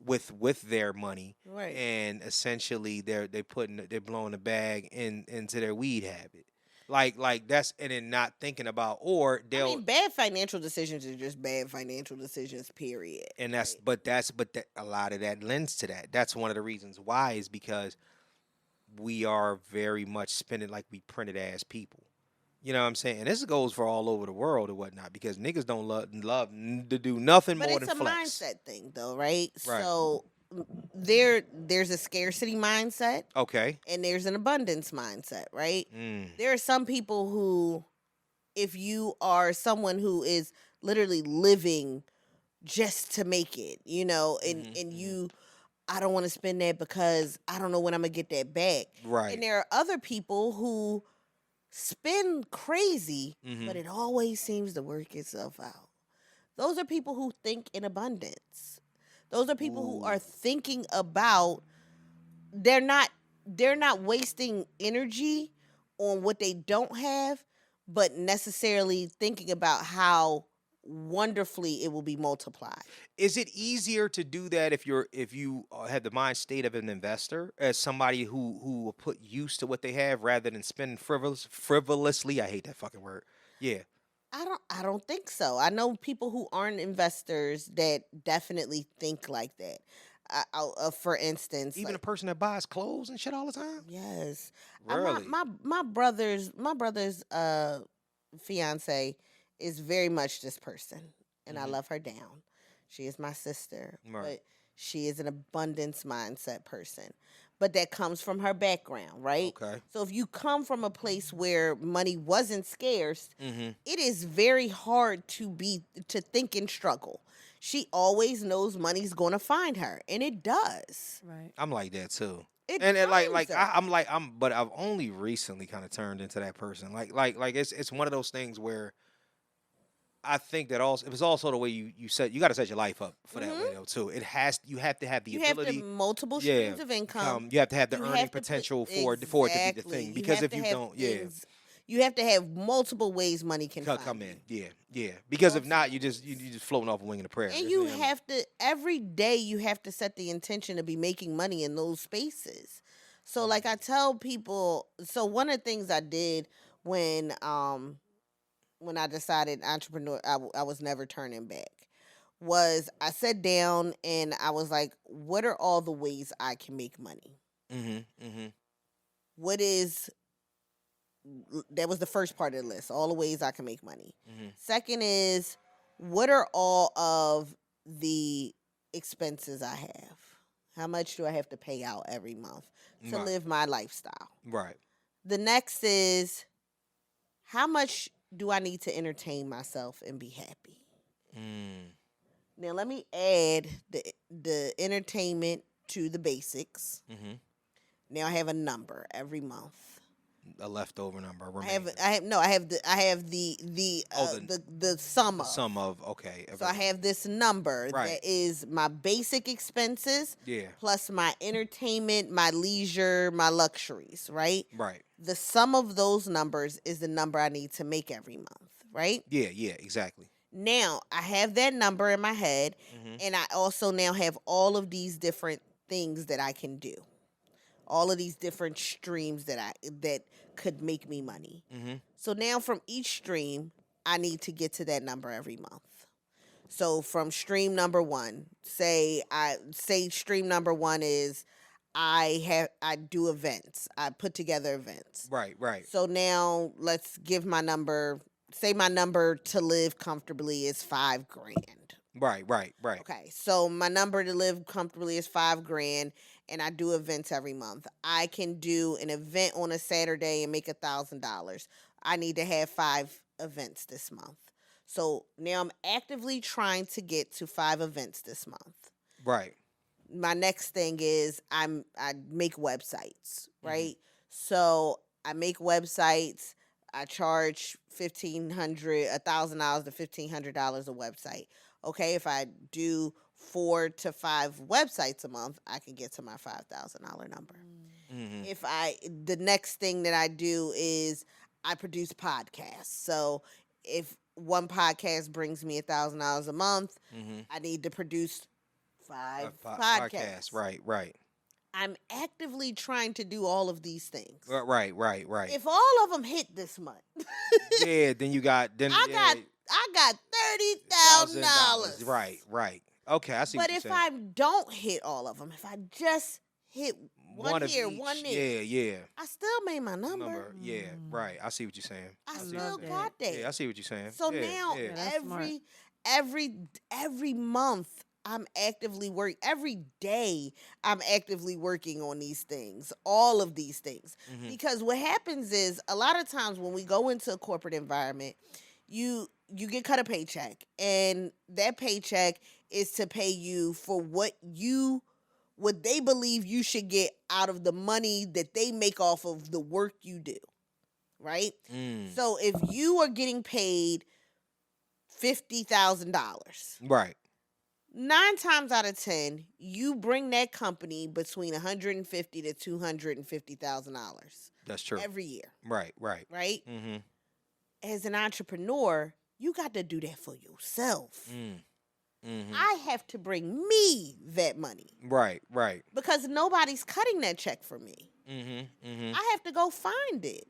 with their money, Right. and essentially they're blowing the bag into their weed habit. Like that's, and then not thinking about, or I they'll, mean, bad financial decisions are just bad financial decisions, period. and that's right? but that, a lot of that lends to that. That's one of the reasons why, is because we are very much spending like we printed ass people. You know what I'm saying? And this goes for all over the world or whatnot, because niggas don't love to do nothing But more it's than a flex. mindset thing, though, right? Right. So there's a scarcity mindset Okay. and there's an abundance mindset, right? Mm. There are some people who, if you are someone who is literally living just to make it, and you, I don't want to spend that because I don't know when I'm gonna get that back. Right. And there are other people who spend crazy, Mhm. but it always seems to work itself out. Those are people who think in abundance. Those are people who are thinking about, they're not wasting energy on what they don't have, but necessarily thinking about how wonderfully it will be multiplied. Is it easier to do that if you have the mind state of an investor, as somebody who will put use to what they have rather than spend frivolously? I hate that fucking word. Yeah. I don't think so. I know people who aren't investors that definitely think like that. For instance, Even a like, person that buys clothes and shit all the time? yes, Really? my brother's fiance is very much this person, and I Mhm. love her down. She is my sister, Right. but she is an abundance mindset person. But that comes from her background, right? Okay. So if you come from a place where money wasn't scarce, Mhm. it is very hard to think and struggle. She always knows money's going to find her, and it does. Right. I'm like that too. It And finds her. but I've only recently kind of turned into that person. Like it's one of those things where I think that also, it was also the way you set, you got to set your life up for that Mhm. way though too. You have to have the You have to ability. multiple Yeah, streams of income. you have to have the You earning have to put potential for it to be the exactly. thing. You Because have if to you have don't, yeah, things. You have to have multiple ways money can find come in, you. yeah. Because if not, Multiple you ways. just floating off a wing in a prayer. And You you know what I mean? have to every day you have to set the intention to be making money in those spaces. So like I tell people, so one of the things I did when I decided entrepreneur, I was never turning back, was I sat down and I was like, what are all the ways I can make money? Mhm, mhm, What is That was the first part of the list, all the ways I can make money. mhm. Second is, what are all of the expenses I have? How much do I have to pay out every month to Right, live my lifestyle? right. The next is, how much do I need to entertain myself and be happy? Mm, Now let me add the entertainment to the basics. mhm. Now I have a number every month. A leftover number I have remaining. I have no I have the Oh, the sum the of. sum of, okay. So I have this number Right. that is my basic expenses Yeah. plus my entertainment, my leisure, my luxuries, right? Right. The sum of those numbers is the number I need to make every month, right? Yeah, yeah, exactly. Now, I have that number in my head, Mhm. and I also now have all of these different things that I can do. All of these different streams that could make me money. Mhm. So now from each stream, I need to get to that number every month. So from stream number 1, say stream number 1 is I do events. I put together events. Right, right. So now let's give my number. Say my number to live comfortably is $5,000. Right, right, right. Okay, so my number to live comfortably is $5,000, and I do events every month. I can do an event on a Saturday and make $1,000. I need to have 5 events this month. So now I'm actively trying to get to 5 events this month. Right. My next thing is I make websites, Mm-hmm. right? So I make websites. I charge $1,000 to $1,500 a website. Okay, if I do 4 to 5 websites a month, I can get to my $5,000 number. Mhm. The next thing that I do is I produce podcasts. So if one podcast brings me $1,000 a month, Mhm. I need to produce 5 Podcast. podcasts. Right. I'm actively trying to do all of these things. Right. If all of them hit this month, Yeah, then you got I got $30,000. Right. Okay, I see But what you're if saying. I don't hit all of them, if I just hit one of here, each. one there, Yeah. I still made my number. Yeah, right. I see what you're saying. I I still love that. got that. Yeah, I see what you're saying. So Yeah, now yeah. That's smart. every month I'm actively work. Every day I'm actively working on these things, all of these things, Mhm. because what happens is a lot of times when we go into a corporate environment, you get cut a paycheck, and that paycheck is to pay you for what they believe you should get out of the money that they make off of the work you do, right? Mm. So if you are getting paid $50,000, Right. 9 times out of 10, you bring that company between $150,000 to $250,000 That's true. every year, Right. right? Mm-hmm. As an entrepreneur, you got to do that for yourself. Mm-hmm. I have to bring me that money Right. because nobody's cutting that check for me. Mm-hmm. I have to go find it.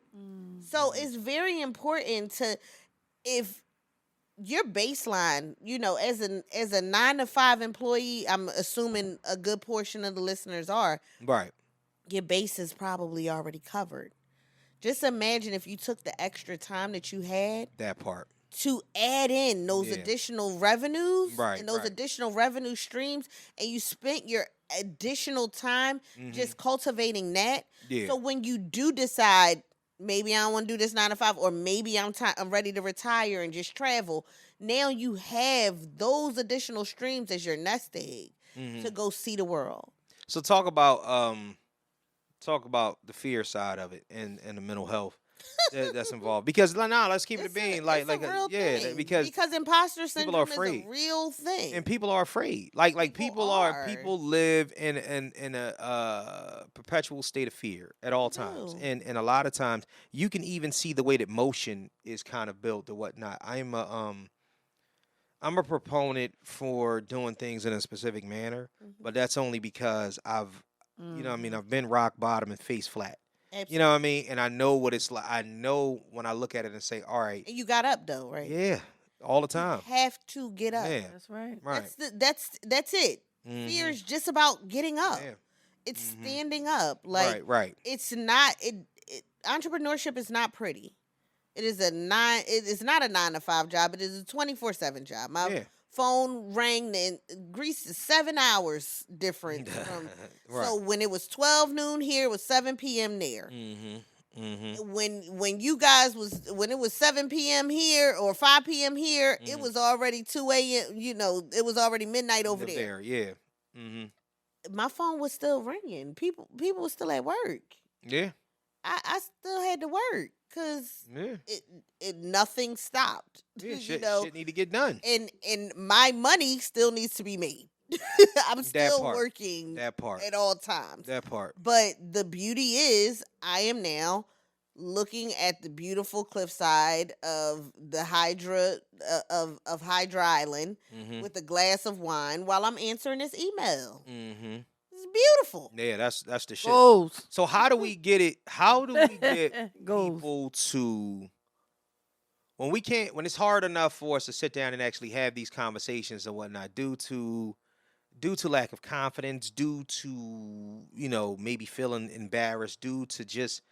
So it's very important to, if your baseline, as a 9 to 5 employee, I'm assuming a good portion of the listeners are, Right. your base is probably already covered. Just imagine if you took the extra time that you had That part. to add in those Yeah. additional revenues Right, and those right. additional revenue streams, and you spent your additional time just cultivating that. Yeah. So when you do decide, maybe I don't want to do this 9 to 5, or maybe I'm ready to retire and just travel, now you have those additional streams as your nest egg to go see the world. So talk about the fear side of it and the mental health that's involved. Because let's keep it a bean. It's a real thing. Because imposter people syndrome are is afraid. a real thing. And people are afraid. Like People people live in a perpetual state of fear at all times. do. And a lot of times you can even see the way that motion is kind of built or whatnot. I'm a proponent for doing things in a specific manner, but that's only because I've been rock bottom and face flat. Absolutely. You know what I mean? And I know what it's like. I know when I look at it and say, all right, And you got up though, right? yeah, all the time. You have to get up. Yeah, That's right. right. That's it. Fear is just about getting up. Yeah. It's standing up. Like Right. it's not entrepreneurship is not pretty. It is it's not a 9 to 5 job. It is a 24/7 job. My Yeah. phone rang, and Greece is 7 hours different from. Right. So when it was 12 noon here, it was 7 p.m. there. When you guys when it was 7 p.m. here or 5 p.m. here, it was already 2 a.m. It was already midnight over there. Yeah. My phone was still ringing. People were still at work. Yeah. I still had to work because Yeah. it nothing stopped. Yeah. Shit need to get done. And my money still needs to be made. I'm still part. working That part. at all times. That part. But the beauty is, I am now looking at the beautiful cliffside of the Hydra of Hydra Island with a glass of wine while I'm answering this email. It's beautiful. Yeah, that's the shit. Goals. So how do we get it? How do we get Goals. people to when it's hard enough for us to sit down and actually have these conversations and whatnot, due to lack of confidence, due to maybe feeling embarrassed, due to just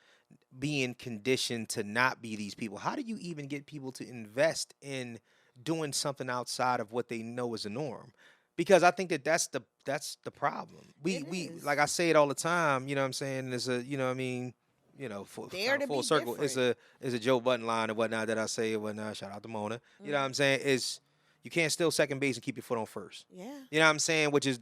being conditioned to not be these people. How do you even get people to invest in doing something outside of what they know is a norm? Because I think that's the problem. We is. like I say it all the time. You know what I'm saying? There's a Dare to full be circle. different. It's a Joe Button line and whatnot that I say when shout out to Mona. You know what I'm saying? Is you can't steal second base and keep your foot on first. Yeah. You know what I'm saying? Which is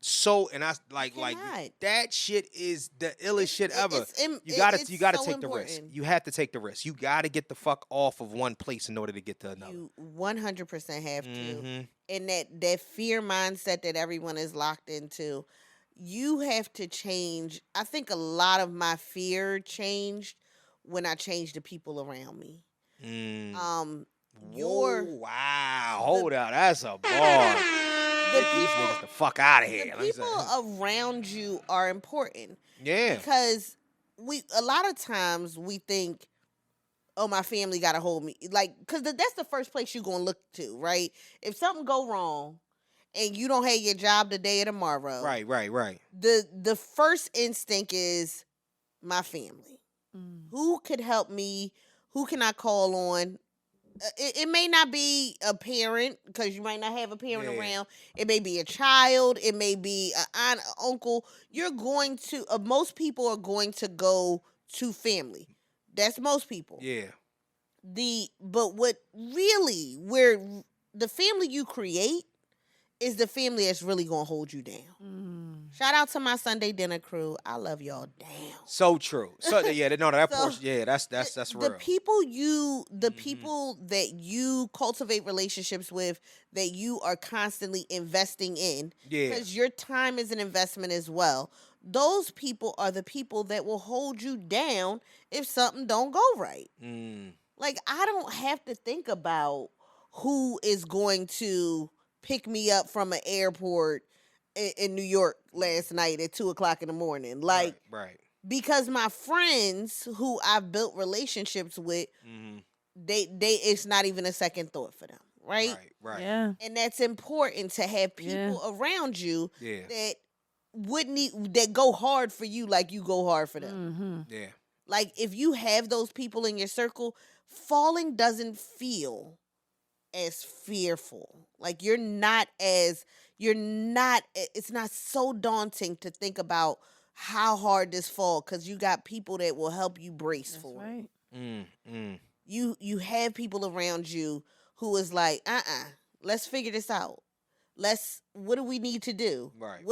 so, and I like cannot. that shit is the illest shit ever. You it's gotta so take the risk. important. You have to take the risk. You gotta get the fuck off of one place in order to get to another. You 100% have to. Mhm. And that fear mindset that everyone is locked into, you have to change. I think a lot of my fear changed when I changed the people around me. Mm. Wow. Hold out, that's a bar. Get these niggas the fuck out of the here. people around you are important. Yeah. Because a lot of times we think, oh, my family got to hold me. Like, because that's the first place you're going to look to, right? If something go wrong and you don't have your job today or tomorrow. Right. The first instinct is my family. Who could help me? Who can I call on? It may not be a parent because you might not have a parent around. It may be a child. It may be an aunt, uncle. You're going to, most people are going to go to family. That's most people. Yeah. But what really, where the family you create is the family that's really going to hold you down. Shout out to my Sunday dinner crew. I love y'all down. So true. So yeah, no, that portion. Yeah, that's real. The people that you cultivate relationships with, that you are constantly investing in, because your time is an investment as well. Those people are the people that will hold you down if something don't go right. Like, I don't have to think about who is going to pick me up from an airport in New York last night at 2:00 in the morning. Like, right. Because my friends who I've built relationships with, they it's not even a second thought for them, right? Right. Yeah. And that's important to have people around you that that go hard for you like you go hard for them. Yeah. Like, if you have those people in your circle, falling doesn't feel as fearful. Like, it's not so daunting to think about how hard this fall, because you got people that will help you brace for it. Right. You have people around you who is like, let's figure this out. What do we need to do? Right.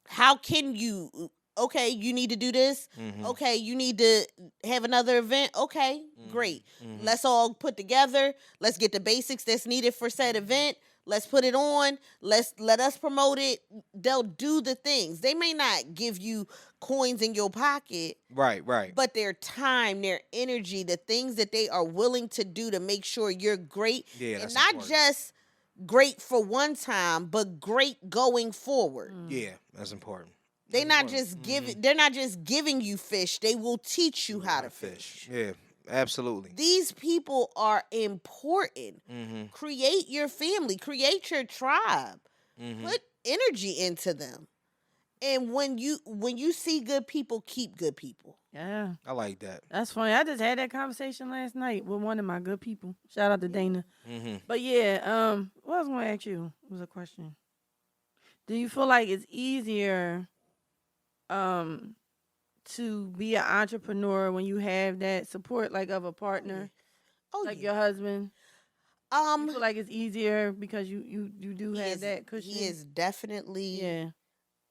How can you, okay, you need to do this. Okay, you need to have another event. Okay, great. Let's all put together. Let's get the basics that's needed for said event. Let's put it on. Let us promote it. They'll do the things. They may not give you coins in your pocket. Right. But their time, their energy, the things that they are willing to do to make sure you're great. Yeah, and that's not important. just great for one time, but great going forward. Yeah, that's important. They're not just giving you fish. They will teach you how to fish. Yeah, absolutely. These people are important. Create your family. Create your tribe. Put energy into them. And when you see good people, keep good people. Yeah. I like that. That's funny. I just had that conversation last night with one of my good people. Shout out to Dana. But yeah, what I was going to ask you was a question. Do you feel like it's easier to be an entrepreneur when you have that support, like, of a partner, like your husband? You feel like it's easier because you do have that cushion? He is definitely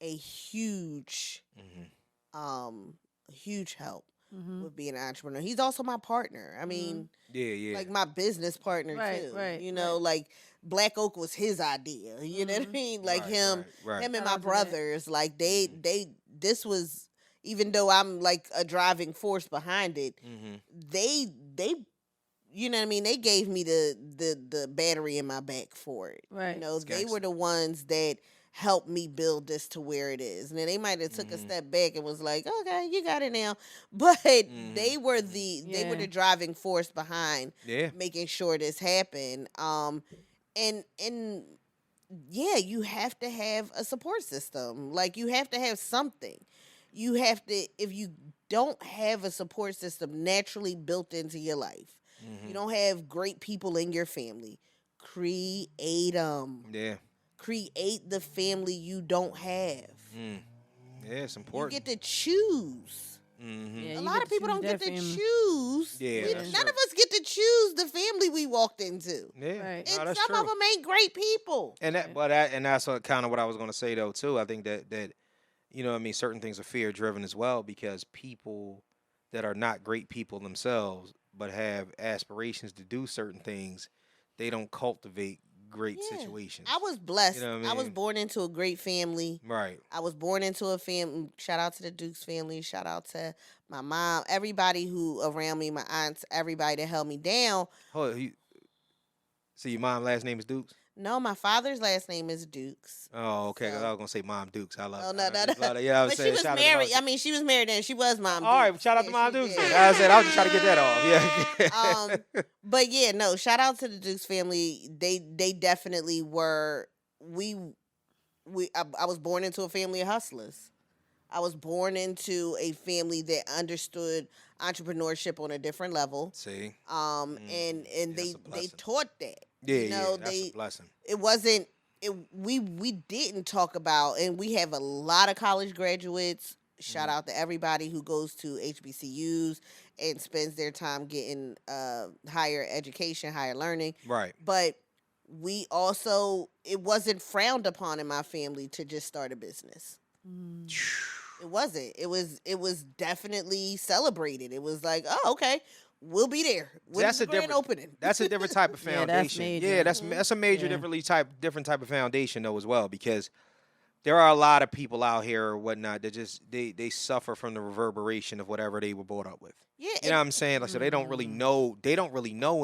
a huge huge help with being an entrepreneur. He's also my partner. I mean, like my business partner too. Right. You know, like Black Oak was his idea. You know what I mean? Like him and my brothers. Like this was, even though I'm like a driving force behind it, they you know what I mean? They gave me the battery in my back for it. Right. You know, they were the ones that helped me build this to where it is. And then they might have took a step back and was like, okay, you got it now. But they were the driving force behind making sure this happened. And you have to have a support system. Like, you have to have something. You have to, if you don't have a support system naturally built into your life, you don't have great people in your family, create them. Yeah. Create the family you don't have. Yeah, it's important. You get to choose. A lot of people don't get to choose. None of us get to choose the family we walked into. Yeah, and some of them ain't great people. And that's kind of what I was going to say though too. I think that you know what I mean, certain things are fear driven as well, because people that are not great people themselves but have aspirations to do certain things, they don't cultivate great situations. I was blessed. You know what I mean? I was born into a great family. Right. I was born into a family. Shout out to the Dukes family. Shout out to my mom. Everybody who around me, my aunts, everybody that held me down. So your mom last name is Dukes? No, my father's last name is Dukes. Oh, okay. 'Cause So- I was gonna say Mom Dukes. I love. Oh, I no, just no. love it. Yeah, I was But she saying, was shout out to married. Mom I mean, she was married and she was Mom All Dukes. right, shout out to Yeah, Mom she Dukes. did. Then. I said I was just trying to get that off. Yeah. But yeah, no, shout out to the Dukes family. They definitely were. I was born into a family of hustlers. I was born into a family that understood entrepreneurship on a different level. See. And That's they a blessing. taught that. Yeah, that's a blessing. It wasn't. We didn't talk about, and we have a lot of college graduates. Shout out to everybody who goes to HBCUs and spends their time getting higher education, higher learning. Right. But we also, it wasn't frowned upon in my family to just start a business. It wasn't. It was definitely celebrated. It was like, oh, okay, we'll be there. When's the grand opening? That's a different type of Yeah, that's foundation. major. Yeah, that's a major Yeah. different type of foundation though as well, because there are a lot of people out here or whatnot that just they suffer from the reverberation of whatever they were brought up with. Yeah, You know what I'm saying? Like, so they don't really know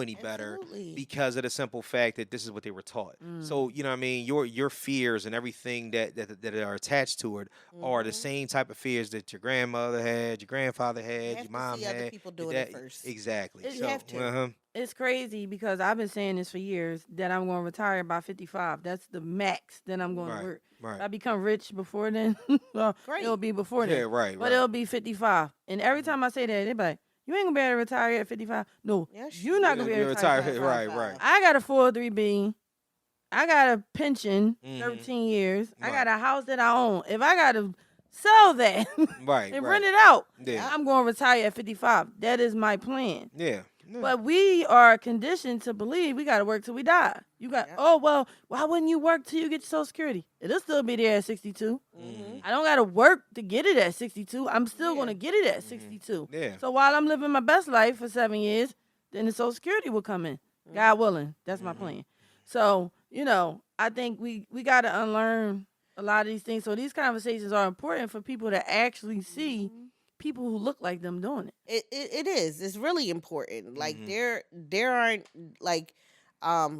any better Absolutely. because of the simple fact that this is what they were taught. So, you know what I mean? Your fears and everything that are attached to it are the same type of fears that your grandmother had, your grandfather had, have your to mom see had. other people your doing it dad- first. Exactly. You So, have to. uh-huh. It's crazy because I've been saying this for years that I'm going to retire by 55. That's the max that I'm going Right, to work. right. If I become rich before then, well, Great. it'll be before then. Yeah, right, But right. it'll be 55. And every time I say that, they be like, you ain't going to be able to retire at 55. No, Yes, you're not going to be able to retire at 55. Right, right. I got a 403B. I got a pension, Mhm. 13 years. I Right. got a house that I own. If I got to sell that Right, and right. rent it out, Yeah. I'm going to retire at 55. That is my plan. Yeah. But we are conditioned to believe we got to work till we die. You got, Yep. oh, well, why wouldn't you work till you get your Social Security? It'll still be there at 62. Mhm. I don't got to work to get it at 62. I'm still Yeah. going to get it at 62. Yeah. So while I'm living my best life for 7 years, then the Social Security will come in. God willing. That's my plan. So, I think we got to unlearn a lot of these things. So these conversations are important for people to actually see people who look like them doing it. It is. It's really important. Like there aren't like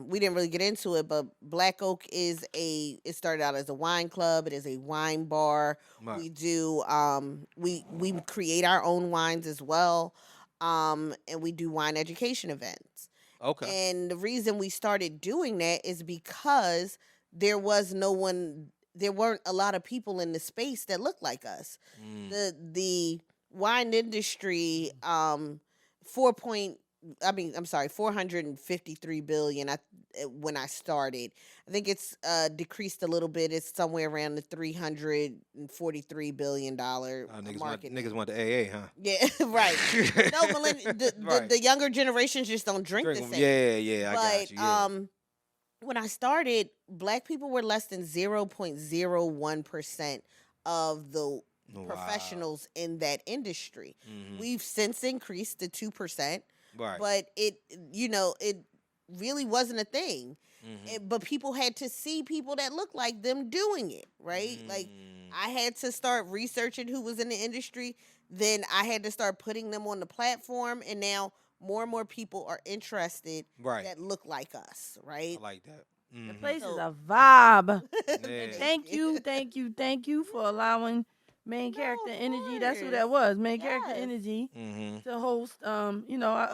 we didn't really get into it, but Black Oak it started out as a wine club. It is a wine bar. Right. We do we create our own wines as well. And we do wine education events. Okay. And the reason we started doing that is because there weren't a lot of people in the space that looked like us. The wine industry, 453 billion. When I started, I think it's decreased a little bit. It's somewhere around the $343 billion market. Niggas want the AA, huh? Yeah, right. No, Right. the younger generations just don't drink the same. Yeah, I got you. Yeah. When I started, Black people were less than 0.01% of the professionals in that industry. We've since increased to 2%, Right. but it really wasn't a thing. But people had to see people that looked like them doing it, right? Like I had to start researching who was in the industry. Then I had to start putting them on the platform, and now more and more people are interested Right. that look like us, right? I like that. The Mhm. place is a vibe. Yeah. Thank you for allowing main character energy. That's who that was. Main character Yes. energy Mhm. to host.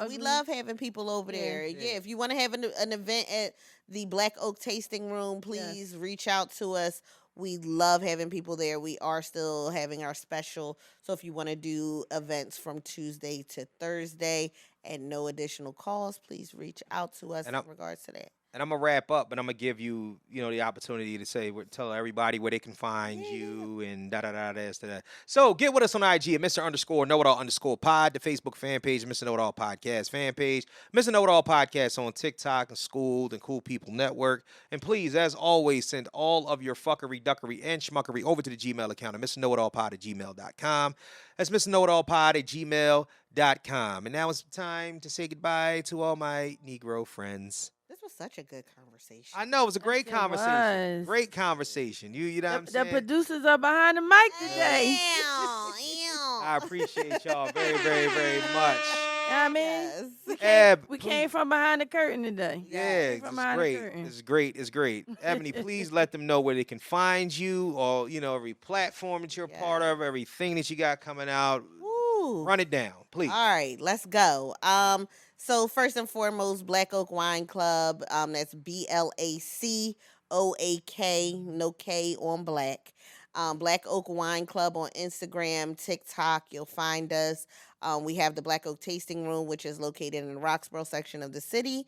We love having people over there. Yeah, if you want to have an event at the Black Oak Tasting Room, please reach out to us. We love having people there. We are still having our special. So if you want to do events from Tuesday to Thursday and no additional calls, please reach out to us in regards to that. And I'm gonna wrap up, and I'm gonna give you, the opportunity to tell everybody where they can find you and this. So get with us on IG at Mr_Know-It-All_pod, the Facebook fan page, Mr. Know-It-All Podcast fan page, Mr. Know-It-All Podcast on TikTok and Schooled and Cool People Network. And please, as always, send all of your fuckery, duckery, and schmuckery over to the Gmail account at MrKnowItAllPod@gmail.com. That's MrKnowItAllPod@gmail.com. And now it's time to say goodbye to all my Negro friends. This was such a good conversation. I know it was a great Yes, it conversation. was. Great conversation. You know what I'm The saying? producers are behind the mic today. Ew. I appreciate y'all very, very, very much. I mean, Yes. we came from behind the curtain today. Yeah, From it's behind the great. curtain. It's great. It's great. Ebony, please let them know where they can find you, or every platform that you're a part of, everything that you got coming out. Woo. Run it down, please. All right, let's go. So first and foremost, Black Oak Wine Club. That's BLACOAK, no K on Black. Black Oak Wine Club on Instagram, TikTok. You'll find us. We have the Black Oak Tasting Room, which is located in the Roxborough section of the city.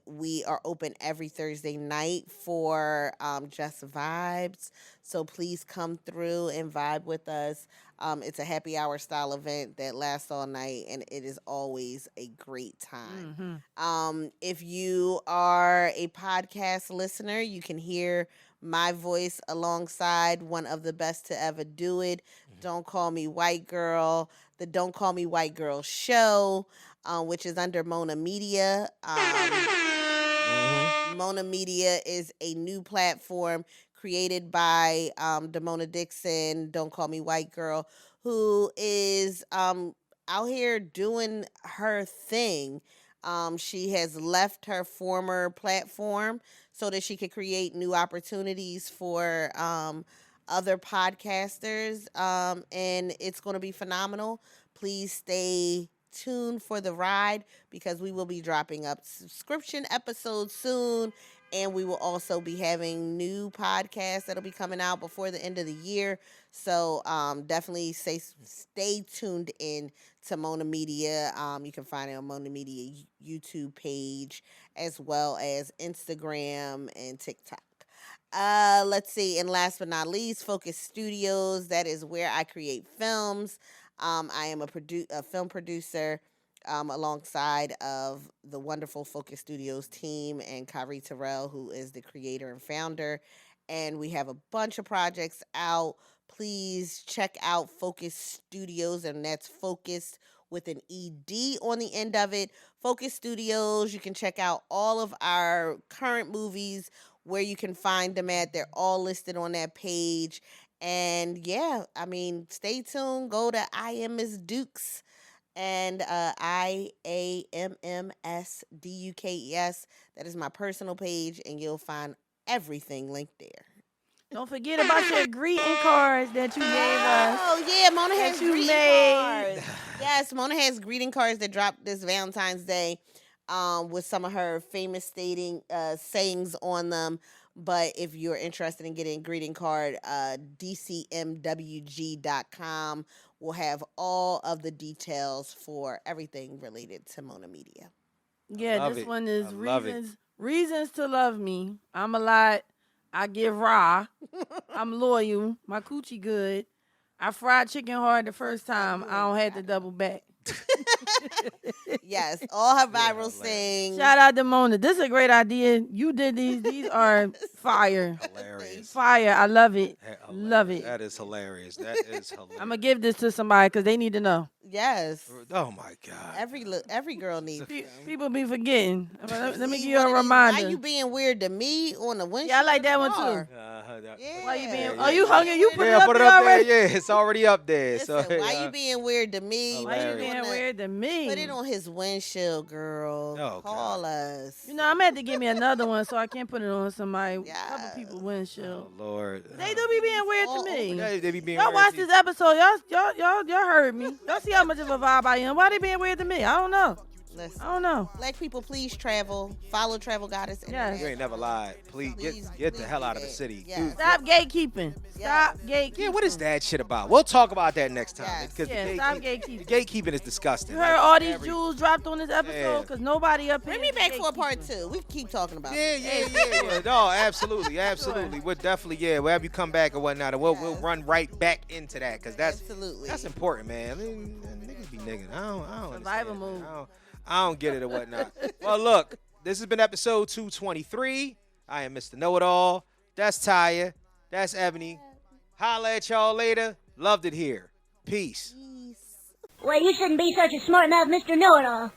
We are open every Thursday night for just vibes. So please come through and vibe with us. It's a happy hour style event that lasts all night, and it is always a great time. If you are a podcast listener, you can hear my voice alongside one of the best to ever do it. Don't Call Me White Girl, the Don't Call Me White Girl show, which is under Mona Media. Mona Media is a new platform created by Damona Dixon, Don't Call Me White Girl, who is out here doing her thing. She has left her former platform so that she could create new opportunities for other podcasters, and it's going to be phenomenal. Please stay tuned for the ride because we will be dropping up subscription episodes soon, and we will also be having new podcasts that'll be coming out before the end of the year. So definitely stay tuned in to Mona Media. You can find it on Mona Media YouTube page as well as Instagram and TikTok. Let's see, and last but not least, Focus Studios. That is where I create films. I am a film producer alongside of the wonderful Focus Studios team and Kyrie Terrell, who is the creator and founder. And we have a bunch of projects out. Please check out Focus Studios, and that's focused with an ED on the end of it. Focus Studios, you can check out all of our current movies, where you can find them at. They're all listed on that page. And yeah, I mean, stay tuned. Go to I Am Miss Dukes and IAMMSDUKES. That is my personal page, and you'll find everything linked there. Don't forget about your greeting cards that you gave us. Oh, yeah, Mona has you greeting made. cards. Yes, Mona has greeting cards that dropped this Valentine's Day with some of her famous sayings on them. But if you're interested in getting a greeting card, DCMWG.com will have all of the details for everything related to Mona Media. Yeah, this one is reasons to love me. I'm a lot. I give raw. I'm loyal. My coochie good. I fried chicken hard the first time. I don't have to double back. Yes, all her viral sayings. Shout out to Mona. This is a great idea. You did these. These are fire. Hilarious. Fire. I love it. Love it. That is hilarious. That is hilarious. I'm going to give this to somebody because they need to know. Yes. Oh, my God. Every girl needs them. People be forgetting. Let me give you a reminder. Why you being weird to me on the windshield? Yeah, I like that one, too. Yeah. Why you being... Oh, you hungry? You put it up put it there up already? there. Yeah, it's already up there. Listen, So, why you being weird to me? Why you being weird to me? Put it on his windshield, girl. Oh, Call us. You know, I'm going to give me another one so I can't put it on somebody. A couple people windshield. Oh, Lord. They do be being weird to me. Yeah, they be being Y'all weird watch to you. this episode. Y'all heard me. Y'all see how much of a vibe I am. Why they being weird to me? I don't know. Listen, I don't know. Black people, please travel. Follow Travel Goddess. Yes. You ain't never lied. Please get the hell out of the city. Yes. Stop gatekeeping. Stop gatekeeping. Yeah, what is that shit about? We'll talk about that next time. Yes. Because Yeah, stop gatekeeping. the gatekeeping is disgusting. You heard all these jewels dropped on this episode Yeah. because nobody up here. Bring me back for a part 2. We can keep talking about it. Yeah. No, absolutely. We'll definitely, we'll have you come back or whatnot, and we'll run right back into that because that's important, man. I mean, niggas be niggas. I don't Survival understand move. that. I don't get it or whatnot. Well, look, this has been episode 223. I am Mr. KnowItAll. That's Tya. That's Ebony. Holla at y'all later. Loved it here. Peace. Well, you shouldn't be such a smart mouth, Mr. Know-It-All.